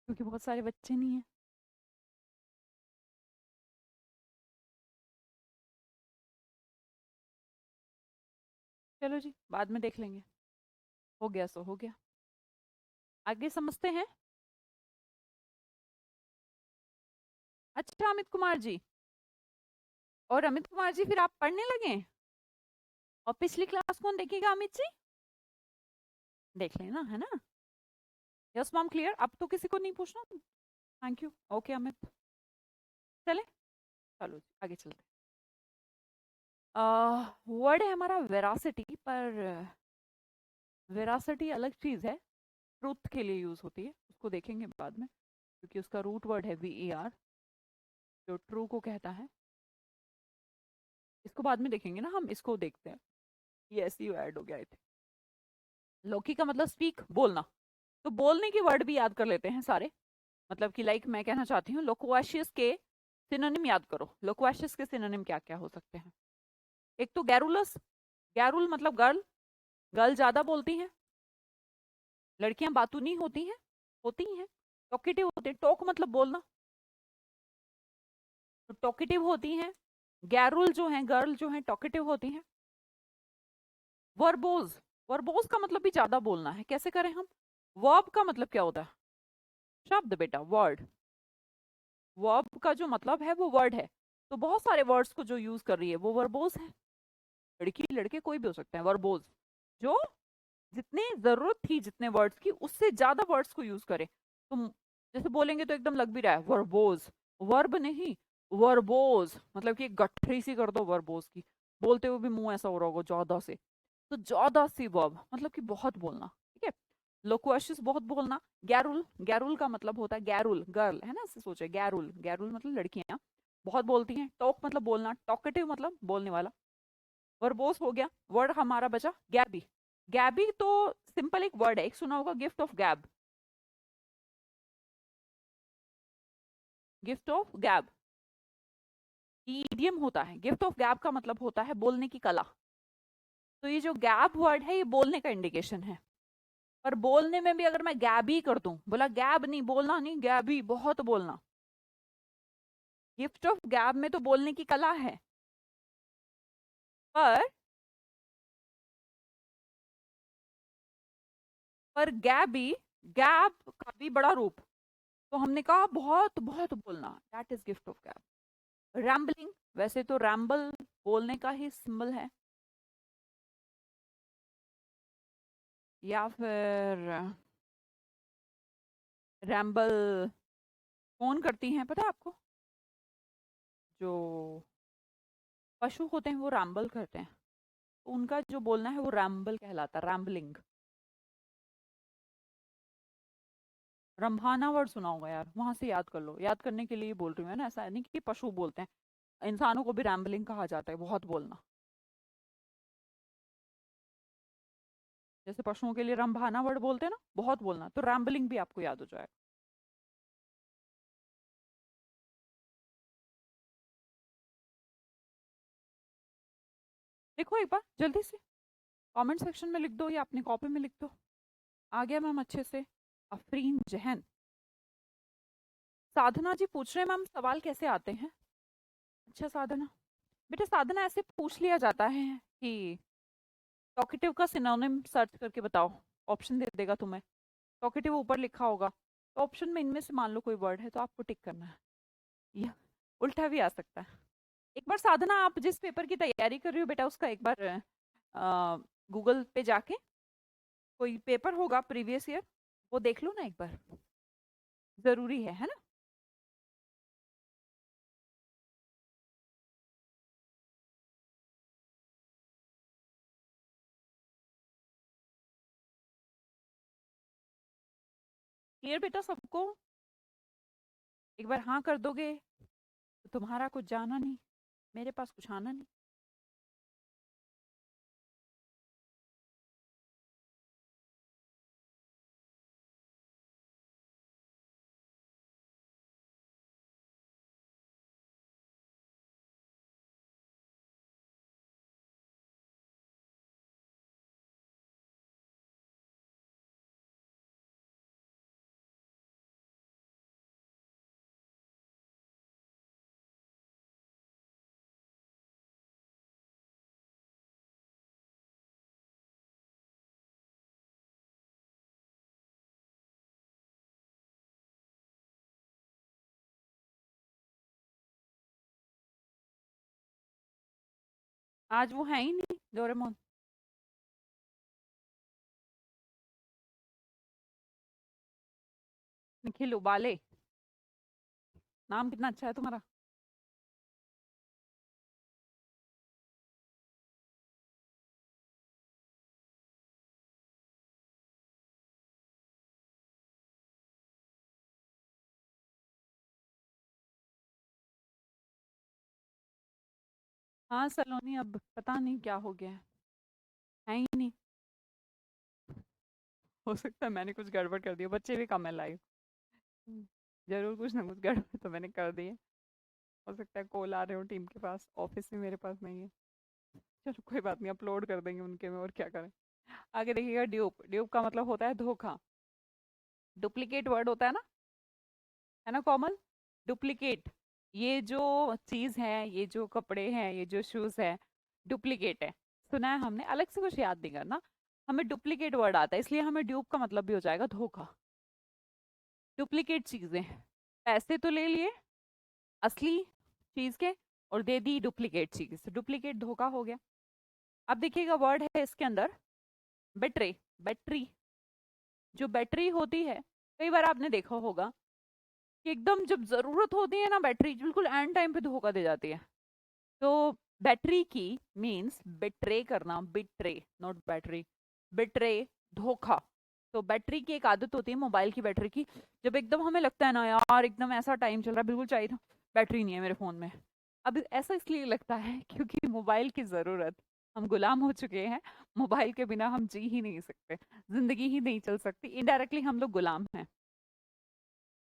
क्योंकि बहुत सारे बच्चे नहीं है। चलो जी, बाद में देख लेंगे, हो गया सो हो गया, आगे समझते हैं। अच्छा अमित कुमार जी, और अमित कुमार जी फिर आप पढ़ने लगे, और पिछली क्लास कौन देखेगा अमित जी, देख लेना है ना। यस मैम, क्लियर, अब तो किसी को नहीं पूछना। थैंक यू, ओके अमित, चले, चलो जी, आगे चलते। वर्ड है हमारा वेरासिटी, पर वेरासिटी अलग चीज है, ट्रूथ के लिए यूज होती है, उसको देखेंगे बाद में, क्योंकि उसका रूट वर्ड है VER, जो ट्रू को कहता है। इसको बाद में देखेंगे ना, हम इसको देखते हैं, ये ऐसे ही ऐड हो गया थे। लौकी का मतलब स्पीक, बोलना, तो बोलने के वर्ड भी याद कर लेते हैं सारे। मतलब कि लाइक मैं कहना चाहती हूँ, लोक्वाशियस के सिनोनिम याद करो, लोक्वाशियस के सिनोनिम क्या क्या हो सकते हैं। एक तो गैरुलस, गैरुल मतलब गर्ल, गर्ल ज्यादा बोलती हैं, लड़कियां बातूनी होती हैं, होती हैं, टॉकेटिव होते हैं। टॉक मतलब बोलना, तो टॉकेटिव होती हैं। गैरुल जो है, गर्ल जो है, टॉकेटिव होती हैं। वर्बोज, वर्बोज का मतलब भी ज्यादा बोलना है, कैसे करें हम? वर्ब का मतलब क्या होता है? शब्द बेटा, वर्ड। वर्ब का जो मतलब है वो वर्ड है। तो बहुत सारे वर्ड्स को जो यूज कर रही है वो वर्बोज है। लड़की लड़के कोई भी हो सकते हैं वर्बोज, जो जितने जरूरत थी जितने वर्ड्स की उससे ज्यादा वर्ड्स को यूज करे। तुम जैसे बोलेंगे तो एकदम लग भी रहा है वर्बोज, वर्ब नहीं, वर्बोज, मतलब कि एक गठरी सी कर दो वर्बोज की, बोलते हुए भी मुंह ऐसा हो रहा होगा ज्यादा से। तो ज्यादा सी वर्ब मतलब कि बहुत बोलना, ठीक है। लोक्वाशियस बहुत बोलना। गैरुल, गैरुल का मतलब होता है गैरुल गर्ल, है ना, ऐसे सोचे गैरुल, गैरुल मतलब लड़कियां बहुत बोलती हैं। टॉक मतलब बोलना, टॉकेटिव मतलब बोलने वाला। वर्बोस हो गया। वर्ड हमारा बचा गैबी। गैबी तो सिंपल एक वर्ड है, एक सुना होगा गिफ्ट ऑफ गैब, गिफ्ट ऑफ गैब, ईडियम होता है। गिफ्ट ऑफ गैब का मतलब होता है बोलने की कला। तो ये जो गैब वर्ड है ये बोलने का इंडिकेशन है। पर बोलने में भी अगर मैं गैबी कर दूं, बोला गैब नहीं, बोलना नहीं, गैबी बहुत बोलना, गिफ्ट ऑफ गैब में तो बोलने की कला है। पर गैबी, गैब का भी बड़ा रूप, तो हमने कहा बहुत बहुत बोलना, दैट इज गिफ्ट ऑफ गैब। रैम्बलिंग, वैसे तो रैम्बल बोलने का ही सिंबल है। या फिर रैम्बल कौन करती हैं पता है आपको? जो पशु होते हैं वो रैम्बल करते हैं, तो उनका जो बोलना है वो रैम्बल कहलाता है, रैम्बलिंग। रंभाना वर्ड सुना होगा यार, वहां से याद कर लो, याद करने के लिए बोल रही हूँ, है ना, ऐसा नहीं कि पशु बोलते हैं। इंसानों को भी रैम्बलिंग कहा जाता है, बहुत बोलना। जैसे पशुओं के लिए रंभाना वर्ड बोलते हैं ना, बहुत बोलना, तो रैम्बलिंग भी आपको याद हो जाएगा। देखो एक बार जल्दी से कमेंट सेक्शन में लिख दो या अपनी कॉपी में लिख दो। आ गया मैम अच्छे से। अफरीन जहन। साधना जी पूछ रहे हैं मैम सवाल कैसे आते हैं। अच्छा साधना, बेटा साधना ऐसे पूछ लिया जाता है कि टॉकेटिव का सिनोनिम सर्च करके बताओ, ऑप्शन दे देगा तुम्हें। टॉकेटिव ऊपर लिखा होगा, तो ऑप्शन में इनमें से मान लो कोई वर्ड है तो आपको टिक करना है, या उल्टा भी आ सकता है। एक बार साधना आप जिस पेपर की तैयारी कर रही हो बेटा उसका एक बार गूगल पे जाके कोई पेपर होगा प्रीवियस ईयर, वो देख लो ना एक बार, जरूरी है ना। क्लियर बेटा सबको? एक बार हाँ कर दोगे तो तुम्हारा कुछ जाना नहीं, मेरे पास कुछ आना नहीं। आज वो है ही नहीं डोरेमोन। निखिल उबाले, नाम कितना अच्छा है तुम्हारा। हाँ सलोनी, अब पता नहीं क्या हो गया है ही नहीं। हो सकता है मैंने कुछ गड़बड़ कर दिया, बच्चे भी कम है लाइव। जरूर कुछ ना कुछ गड़बड़ तो मैंने कर दी है। हो सकता है कॉल आ रहे हो टीम के पास, ऑफिस में मेरे पास नहीं है। चलो कोई बात नहीं, अपलोड कर देंगे उनके में, और क्या करें। आगे देखिएगा ड्यूप, ड्यूप का मतलब होता है धोखा। डुप्लीकेट वर्ड होता है ना कॉमन। डुप्लीकेट, ये जो चीज है, ये जो कपड़े हैं, ये जो शूज है, डुप्लीकेट है। सुना है हमने, अलग से कुछ याद नहीं करना। हमें डुप्लीकेट वर्ड आता है, इसलिए हमें ड्यूप का मतलब भी हो जाएगा धोखा। डुप्लीकेट चीजें, पैसे तो ले लिए असली चीज के और दे दी डुप्लीकेट चीज, डुप्लीकेट धोखा हो गया। अब देखिएगा वर्ड है इसके अंदर बैटरी। बैटरी, जो बैटरी होती है, कई बार आपने देखा होगा कि एकदम जब जरूरत होती है ना, बैटरी बिल्कुल एंड टाइम पे धोखा दे जाती है। तो बैटरी की मीन्स बिट्रे करना, बिट्रे नॉट बैटरी, बिट्रे, धोखा। तो बैटरी की एक आदत होती है मोबाइल की बैटरी की, जब एकदम हमें लगता है ना यार एकदम ऐसा टाइम चल रहा है, बिल्कुल चाहिए था, बैटरी नहीं है मेरे फोन में। अब ऐसा इसलिए लगता है क्योंकि मोबाइल की जरूरत, हम गुलाम हो चुके हैं। मोबाइल के बिना हम जी ही नहीं सकते, जिंदगी ही नहीं चल सकती, इनडायरेक्टली हम लोग गुलाम हैं।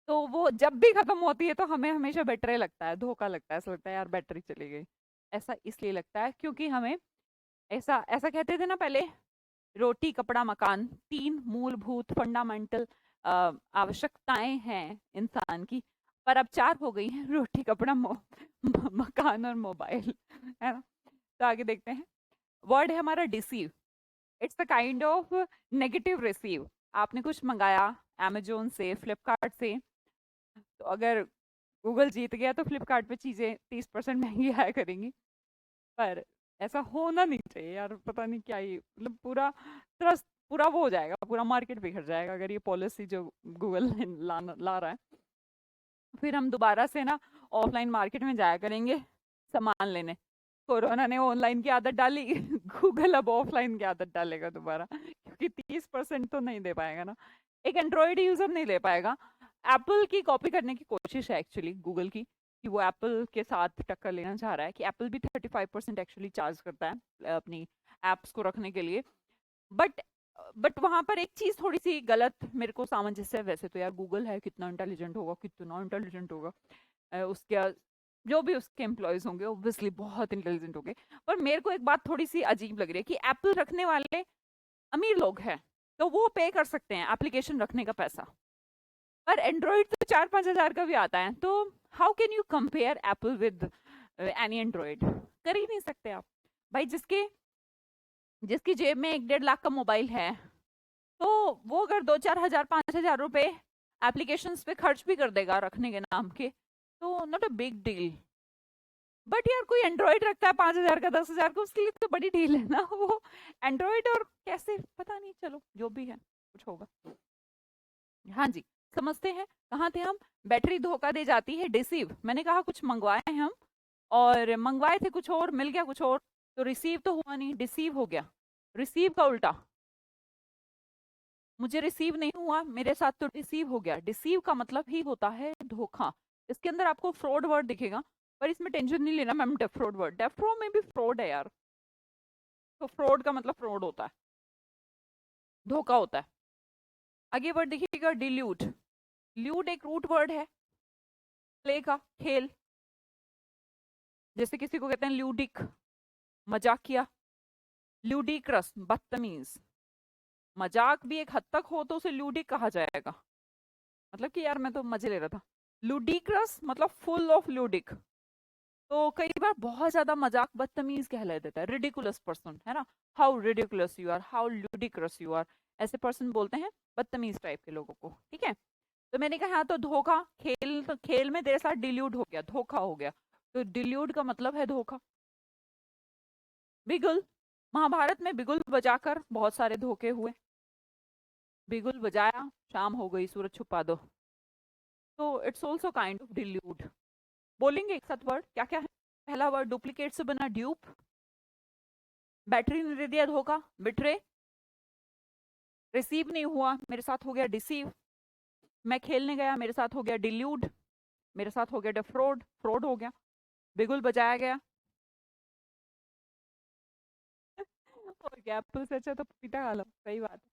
तो वो जब भी खत्म होती है तो हमें हमेशा बैटरी लगता है, धोखा लगता है, ऐसा लगता है यार बैटरी चली गई। ऐसा इसलिए लगता है क्योंकि हमें ऐसा ऐसा कहते थे ना पहले, रोटी कपड़ा मकान, तीन मूलभूत फंडामेंटल आवश्यकताएं हैं इंसान की, पर अब चार हो गई हैं, रोटी कपड़ा मकान और मोबाइल, है ना। तो आगे देखते हैं, वर्ड है हमारा deceive. It's a kind of negative receive. आपने कुछ मंगाया अमेजोन से, फ्लिपकार्ट से, तो अगर गूगल जीत गया तो फ्लिपकार्ट पे चीजें 30% महंगी आया करेंगी। पर ऐसा होना नहीं चाहिए यार, पता नहीं क्या ही मतलब पूरा ट्रस्ट, पूरा वो हो जाएगा, पूरा मार्केट बिखर जाएगा अगर ये पॉलिसी जो गूगल ला रहा है। फिर हम दोबारा से ना ऑफलाइन मार्केट में जाया करेंगे सामान लेने। कोरोना ने ऑनलाइन की आदत डाली, गूगल अब ऑफलाइन की आदत डालेगा दोबारा, क्योंकि 30% तो नहीं दे पाएगा ना, एक एंड्रॉयड यूजर नहीं ले पाएगा। एप्पल की कॉपी करने की कोशिश है एक्चुअली गूगल की, कि वो एप्पल के साथ टक्कर लेना चाह रहा है, कि एप्पल भी 35% एक्चुअली चार्ज करता है अपनी एप्स को रखने के लिए। बट बट वहां पर एक चीज थोड़ी सी गलत मेरे को सामंजस्य है। वैसे तो यार गूगल है, कितना इंटेलिजेंट होगा, कितना इंटेलिजेंट होगा, उसके जो भी उसके एम्प्लॉयज होंगे ऑब्वियसली बहुत इंटेलिजेंट होंगे। पर मेरे को एक बात थोड़ी सी अजीब लग रही है कि एप्पल रखने वाले अमीर लोग हैं, तो वो पे कर सकते हैं एप्लीकेशन रखने का पैसा, पर एंड्रॉइड तो 4-5 हजार का भी आता है। तो how can you compare Apple with any Android? कर ही नहीं सकते आप। भाई जिसके जिसकी जेब में 1-1.5 लाख का मोबाइल है, तो वो अगर 2-4 हजार 5 हजार रुपए एप्लीकेशन पे खर्च भी कर देगा रखने के नाम के, तो not a big deal. But यार कोई एंड्रॉइड रखता है 5 हजार का, 10 हजार का, उसके लिए तो बड़ी डील है ना वो एंड्रॉइड। और कैसे पता नहीं, चलो जो भी है कुछ होगा। हाँ जी, समझते हैं कहाँ थे हम। बैटरी धोखा दे जाती है, डिसीव। मैंने कहा कुछ मंगवाए हैं हम, और मंगवाए थे कुछ और, मिल गया कुछ और, तो रिसीव तो हुआ नहीं, डिसीव हो गया। रिसीव का उल्टा, मुझे रिसीव नहीं हुआ, मेरे साथ तो डिसीव हो गया। डिसीव का मतलब ही होता है धोखा। इसके अंदर आपको फ्रॉड वर्ड दिखेगा, पर इसमें टेंशन नहीं लेना मैम, डेफ्रॉड वर्ड, डेफ्रो में भी फ्रॉड है यार। तो फ्रॉड का मतलब फ्रॉड होता है, धोखा होता है। आगे वर्ड देखिएगा, डिल्यूट। ल्यूट एक रूट वर्ड है, प्ले का, खेल। जैसे किसी को कहते हैं ल्यूडिक, मजाकिया, ल्यूडिक्रस, बदतमीज। मजाक भी एक हद तक हो तो उसे ल्यूडिक कहा जाएगा, मतलब कि यार मैं तो मजे ले रहा था। लुडिक्रस मतलब फुल ऑफ लुडिक, तो कई बार बहुत ज्यादा मजाक बदतमीज कहला देता है, रिडिकुलस पर्सन, है ना। How ridiculous you are, how ludicrous you are, ऐसे पर्सन बोलते हैं बदतमीज टाइप के लोगों को, ठीक है। तो मैंने कहा हाँ, तो धोखा, खेल, तो खेल में तेरे साथ डिल्यूड हो गया, धोखा हो गया, तो डिल्यूड का मतलब है धोखा। बिगुल, महाभारत में बिगुल बजाकर बहुत सारे धोखे हुए। बिगुल बजाया, शाम हो गई, सूरज छुपा दो, तो इट्स ऑल्सो काइंड ऑफ डिल्यूड। बोलेंगे एक साथ वर्ड, क्या क्या है। पहला वर्ड डुप्लीकेट से बना ड्यूप, बैटरी ने दे दिया धोखा, बिट्रे, रिसीव नहीं हुआ, मेरे साथ हो गया डिसीव, मैं खेलने गया, मेरे साथ हो गया डिल्यूड, मेरे साथ हो गया डिफ्रॉड, फ्रॉड हो गया, बिगुल बजाया गया। और क्या, एप्पल से अच्छा तो पपीता खा लो, सही बात है।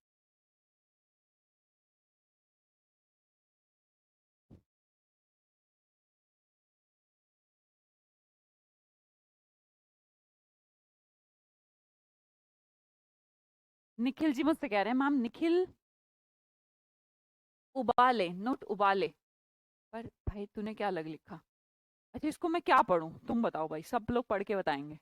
निखिल जी मुझसे कह रहे हैं मैम, निखिल उबाले, नोट उबाले। पर भाई तूने क्या अलग लिखा? अच्छा, इसको मैं क्या पढूं? तुम बताओ भाई, सब लोग पढ़ के बताएंगे।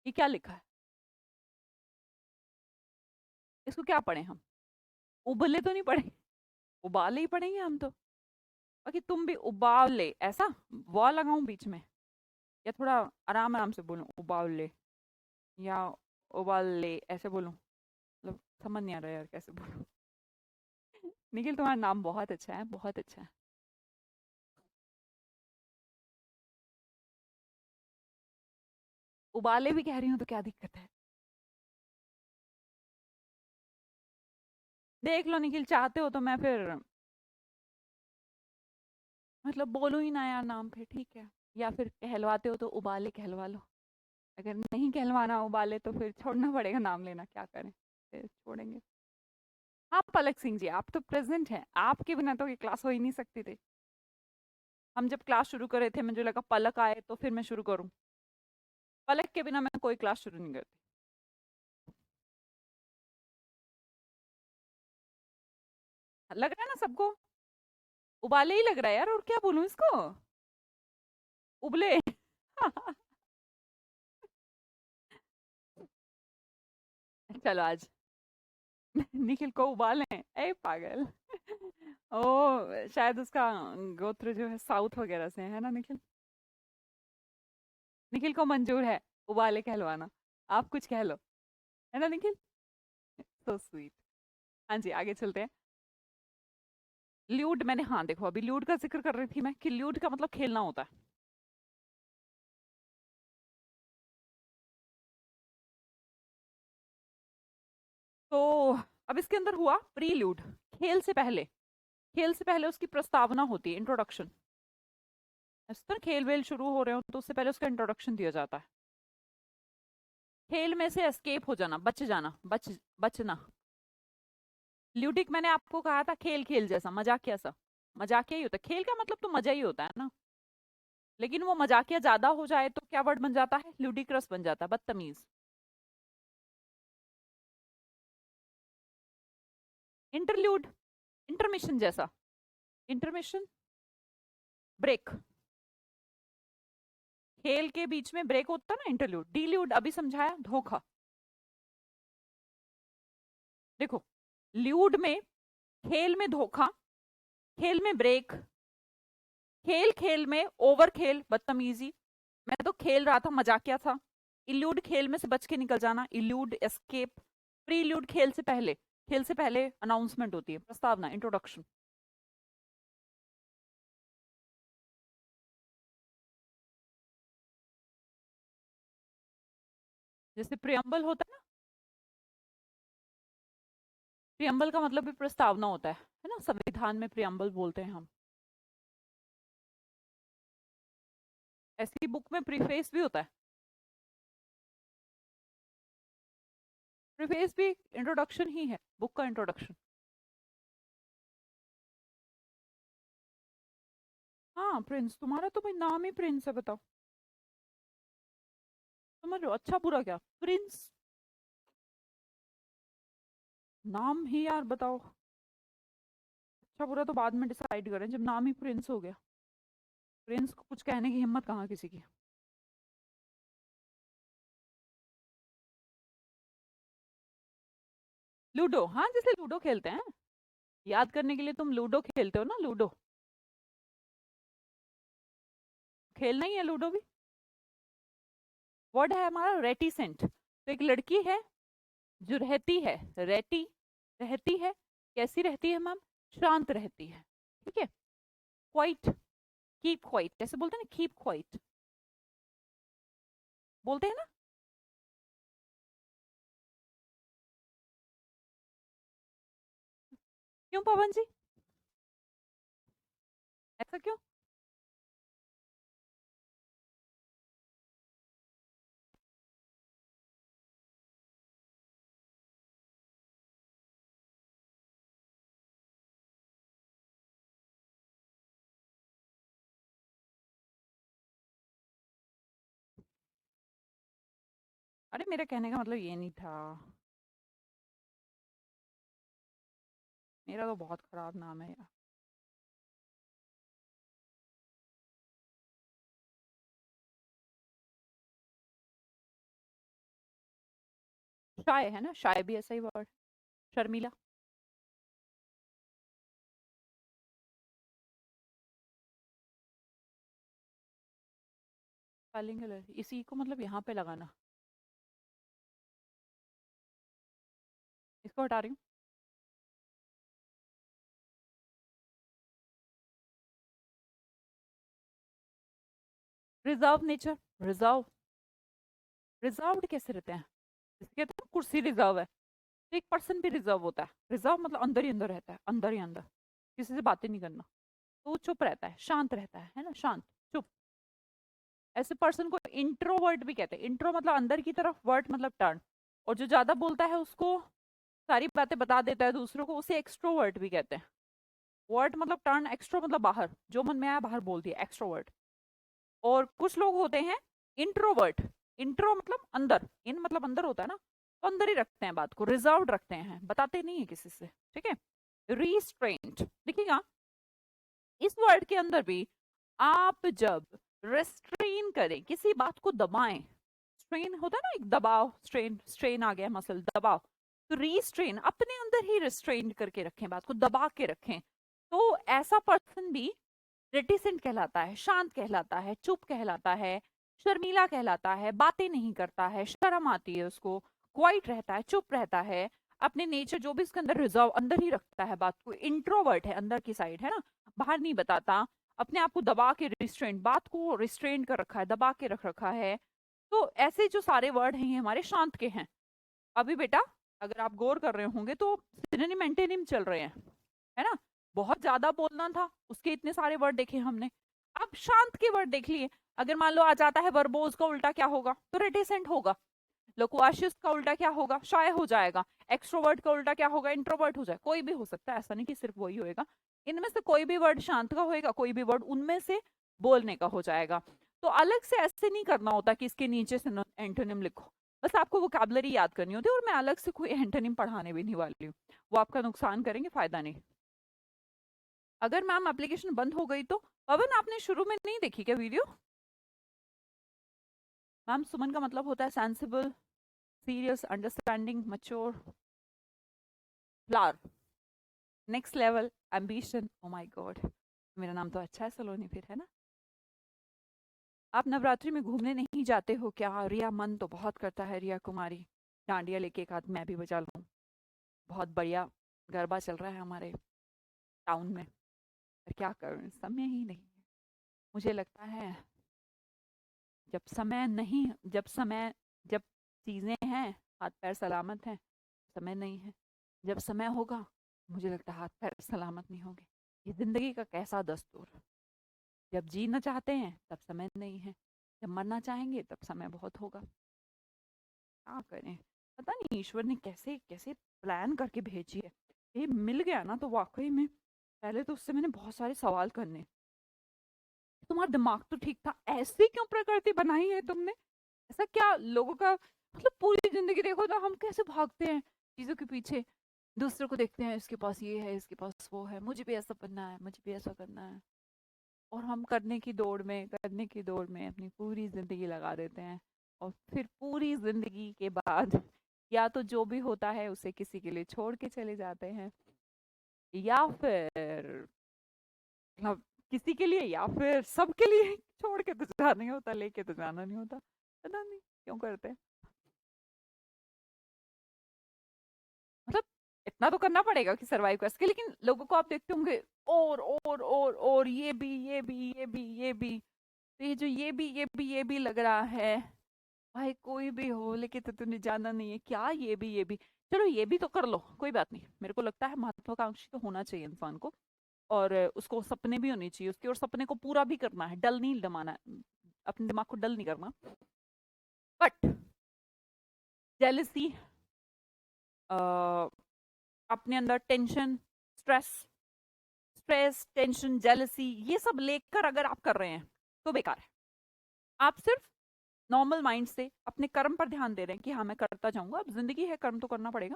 ये क्या लिखा है? इसको क्या पढ़े हम? उबले तो नहीं पढ़े, उबाले ही पढ़ेंगे हम तो। बाकी तुम भी उबाले, ऐसा व लगाऊं बीच में, या थोड़ा आराम आराम से बोलूं, उबाले या उबाले ऐसे बोलूं? मतलब समझ नहीं आ रहा यार कैसे बोलूं। निखिल, तुम्हारा नाम बहुत अच्छा है, बहुत अच्छा है। उबाले भी कह रही हूँ तो क्या दिक्कत है? देख लो निखिल, चाहते हो तो मैं फिर मतलब बोलूं ही ना यार नाम, फिर ठीक है। या फिर कहलवाते हो तो उबाले कहलवा लो। अगर नहीं कहलवाना उबाले तो फिर छोड़ना पड़ेगा नाम लेना, क्या करें, फिर छोड़ेंगे। हाँ पलक सिंह जी, आप तो प्रेजेंट हैं, आपके बिना तो ये क्लास हो ही नहीं सकती थी। हम जब क्लास शुरू करे थे मुझे लगा पलक आए तो फिर मैं शुरू करूँ। पलक के बिना मैं कोई क्लास शुरू नहीं करती। लग रहा है ना सबको? उबाले ही लग रहा है यार, और क्या बोलूं इसको? उबले। चलो आज निखिल को उबालें, ए पागल। ओ शायद उसका गोत्र जो है साउथ वगैरह से है ना निखिल? निखिल को मंजूर है उबाले कहलवाना, आप कुछ कह लो, है ना निखिल? So sweet. हाँ जी, आगे चलते हैं। ल्यूड मैंने, हाँ देखो अभी ल्यूड का जिक्र कर रही थी मैं कि ल्यूड का मतलब खेलना होता है। तो अब इसके अंदर हुआ प्रील्यूड, खेल से पहले। खेल से पहले उसकी प्रस्तावना होती है, इंट्रोडक्शन। इस तरह खेल वेल शुरू हो रहे हो तो उससे पहले उसका इंट्रोडक्शन दिया जाता है। खेल में से एस्केप हो जाना, बच जाना, बचना। ल्यूडिक मैंने आपको कहा था खेल खेल जैसा, मजाकिया सा। मजाकिया ही होता है खेल का मतलब, तो मजा ही होता है ना। लेकिन वो मजाकिया ज्यादा हो जाए तो क्या वर्ड बन जाता है? ल्यूडिक्रस बन जाता है, बदतमीज। इंटरल्यूड, इंटरमिशन जैसा। Intermission, break. खेल के बीच में ब्रेक होता है ना, इंटरल्यूड। डील्यूड अभी समझाया, धोखा। देखो, ल्यूड में खेल में धोखा, खेल में ब्रेक, खेल खेल में ओवर खेल, बदतमीजी। मैं तो खेल रहा था, मजाकिया था। इल्यूड खेल में से बच के निकल जाना, इल्यूड एस्केप। प्रील्यूड खेल से पहले, खेल से पहले अनाउंसमेंट होती है, प्रस्तावना, इंट्रोडक्शन। जैसे प्रियम्बल होता है ना, प्रियम्बल का मतलब भी प्रस्तावना होता है ना? संविधान में प्रियम्बल बोलते हैं हम। ऐसी बुक में प्रीफेस भी होता है। प्रीफेस भी इंट्रोडक्शन ही है, बुक का इंट्रोडक्शन। हाँ प्रिंस, तुम्हारा तो भाई नाम ही प्रिंस है, बताओ। समझ रहे हो, अच्छा बुरा क्या प्रिंस? नाम ही यार, बताओ। अच्छा बुरा तो बाद में डिसाइड करें, जब नाम ही प्रिंस हो गया। प्रिंस को कुछ कहने की हिम्मत कहाँ किसी की। लूडो, हाँ जैसे लूडो खेलते हैं, याद करने के लिए तुम लूडो खेलते हो ना, लूडो। खेलना ही है लूडो भी। वर्ड है हमारा रेटिसेंट, तो एक लड़की है जो रहती है, रहती, रहती है। कैसी रहती है मैम? शांत रहती है, ठीक है। क्वाइट, कीप क्वाइट, कैसे बोलते हैं ना, कीप क्वाइट बोलते हैं ना। क्यों पवन जी, ऐसा क्यों? अरे मेरा कहने का मतलब ये नहीं था। मेरा तो बहुत खराब नाम है यार। शाय है ना, शाय भी ऐसा ही वर्ड। शर्मिला। स्पेलिंग एरर, इसी को मतलब यहाँ पे लगाना। इसको हटा रही हूँ। Reserve nature. रिजर्व। रिजर्व्ड कैसे रहते हैं? जैसे कहते हैं ना, कुर्सी रिजर्व है, तो एक पर्सन भी रिजर्व होता है। रिजर्व मतलब अंदर ही अंदर रहता है, अंदर ही अंदर, किसी से बातें नहीं करना। तो वो चुप रहता है, शांत रहता है ना, शांत, चुप। ऐसे पर्सन को इंट्रोवर्ट भी कहते हैं। इंट्रो मतलब अंदर की तरफ, वर्ट मतलब टर्न। और जो ज्यादा बोलता है, उसको सारी बातें बता देता है दूसरों को, उसे एक्सट्रोवर्ट भी कहते हैं। वर्ट मतलब टर्न, एक्सट्रो मतलब बाहर, जो मन में आया बाहर बोल दिया, एक्सट्रोवर्ट। और कुछ लोग होते हैं इंट्रोवर्ट। इंट्रो मतलब अंदर, इन मतलब अंदर होता है ना, तो अंदर ही रखते हैं बात को, रिजर्व रखते हैं, बताते नहीं है किसी से। ठीक है। रिस्ट्रेंट देखिएगा, इस वर्ड के अंदर भी आप जब रिस्ट्रेन करें, किसी बात को दबाएं, स्ट्रेन होता है ना, एक दबाव, स्ट्रेन, स्ट्रेन आ गया मसल, दबाव। तो रिस्ट्रेन, अपने अंदर ही रिस्ट्रेन करके रखें, बात को दबा के रखें। तो ऐसा पर्सन भी रेटिसेंट कहलाता है, शांत कहलाता है, चुप कहलाता है, शर्मीला कहलाता है, बातें नहीं करता है, शर्म आती है उसको, क्वाइट रहता है, चुप रहता है, अपने नेचर जो भी इसके अंदर रिजर्व, अंदर ही रखता है बात को, इंट्रोवर्ट है, अंदर की साइड है ना, बाहर नहीं बताता, अपने आप को दबा के रिस्ट्रेंट, बात को रिस्ट्रेंट कर रखा है, दबा के रख रखा है। तो ऐसे जो सारे वर्ड हैं ये हमारे शांत के हैं। अभी बेटा अगर आप गौर कर रहे होंगे तो सिनोनिम एंटोनिम चल रहे हैं, है ना। बहुत ज्यादा बोलना था, उसके इतने सारे वर्ड देखे हमने। अब शांत के वर्ड देख लिए। अगर मान लो आ जाता है वर्बोज का उल्टा क्या होगा, तो रेटिसेंट होगा। लोक्वाशियस का उल्टा क्या होगा, शाय हो जाएगा। एक्सट्रोवर्ट का उल्टा क्या होगा, इंट्रोवर्ट हो जाए। कोई भी हो सकता है, ऐसा नहीं कि सिर्फ वही होएगा। इनमें से कोई भी वर्ड शांत का होएगा, कोई भी वर्ड उनमें से बोलने का हो जाएगा। तो अलग से ऐसे नहीं करना होता कि इसके नीचे से एंटोनिम लिखो। बस आपको वोकैबुलरी याद करनी होती है, और मैं अलग से कोई एंटोनिम पढ़ाने भी नहीं वाली हूँ। वो आपका नुकसान करेंगे, फायदा नहीं। अगर मैम एप्लीकेशन बंद हो गई तो पवन आपने शुरू में नहीं देखी क्या वीडियो? मैम सुमन का मतलब होता है sensible, serious, understanding, mature, flower, next level, ambition. Oh my God, मेरा नाम तो अच्छा है सलोनी फिर, है ना। आप नवरात्रि में घूमने नहीं जाते हो क्या? रिया मन तो बहुत करता है, रिया कुमारी। डांडिया लेके एक हाथ मैं भी बजा लूं। बहुत बढ़िया गरबा चल रहा है हमारे टाउन में, पर क्या करूं, समय ही नहीं है। मुझे लगता है जब समय नहीं, जब चीजें हैं, हाथ पैर सलामत हैं, समय नहीं है। जब समय होगा, मुझे लगता है हाथ पैर सलामत नहीं होंगे। ये जिंदगी का कैसा दस्तूर। जब जीना चाहते हैं तब समय नहीं है, जब मरना चाहेंगे तब समय बहुत होगा। क्या करें, पता नहीं ईश्वर ने कैसे कैसे प्लान करके भेजी है। ये मिल गया ना तो वाकई में, पहले तो उससे मैंने बहुत सारे सवाल करने। तुम्हारा दिमाग तो ठीक था, ऐसी क्यों प्रकृति बनाई है तुमने? ऐसा क्या लोगों का, मतलब पूरी जिंदगी देखो तो हम कैसे भागते हैं चीजों के पीछे। दूसरों को देखते हैं, इसके पास ये है, इसके पास वो है, मुझे भी ऐसा बनना है, मुझे भी ऐसा करना है। और हम करने की दौड़ में अपनी पूरी जिंदगी लगा देते हैं। और फिर पूरी जिंदगी के बाद या तो जो भी होता है उसे किसी के लिए छोड़ के चले जाते हैं, या फिर मतलब किसी के लिए, या फिर सबके लिए। छोड़ के तो जाना नहीं होता, लेके तो जाना नहीं होता, पता नहीं क्यों करते हैं। मतलब इतना तो करना पड़ेगा कि सरवाइव कर सके, लेकिन लोगों को आप देखते होंगे और ये भी, तो ये जो ये भी लग रहा है। भाई कोई भी हो, लेकिन तो तूने जाना नहीं है क्या, ये भी चलो ये भी तो कर लो, कोई बात नहीं। मेरे को लगता है महत्वाकांक्षी तो होना चाहिए इंसान को, और उसको सपने भी होने चाहिए उसके, और सपने को पूरा भी करना है, डल नहीं जमाना है, अपने दिमाग को डल नहीं करना। बट जेलसी, अपने अंदर टेंशन, स्ट्रेस, टेंशन, जेलसी, ये सब लेकर अगर आप कर रहे हैं तो बेकार है। आप सिर्फ नॉर्मल माइंड से अपने कर्म पर ध्यान दे रहे हैं कि हाँ मैं करता जाऊंगा, अब जिंदगी है, कर्म तो करना पड़ेगा।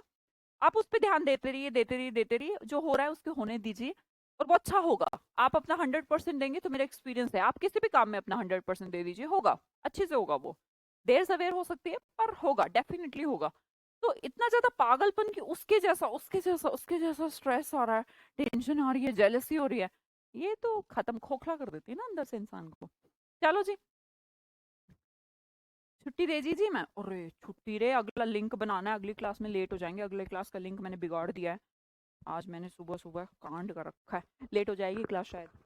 आप उस पर ध्यान देते रहिए, देते रहिए, देते रहिए, जो हो रहा है उसके होने दीजिए और वो अच्छा होगा। आप अपना 100% देंगे तो मेरा एक्सपीरियंस है, आप किसी भी काम में अपना 100% दे दीजिए, होगा, अच्छे से होगा। वो देर सवेर हो सकती है पर होगा, डेफिनेटली होगा। तो इतना ज्यादा पागलपन कि उसके जैसा, उसके जैसा, उसके जैसा स्ट्रेस आ रहा है, टेंशन आ रही है, जेलसी हो रही है, ये तो खत्म, खोखला कर देती है ना अंदर से इंसान को। चलो जी, छुट्टी दे दीजिए। मैं, अरे छुट्टी रे, अगला लिंक बनाना है, अगली क्लास में लेट हो जाएंगे, अगले क्लास का लिंक मैंने बिगाड़ दिया है। आज मैंने सुबह सुबह कांड कर रखा है, लेट हो जाएगी क्लास शायद।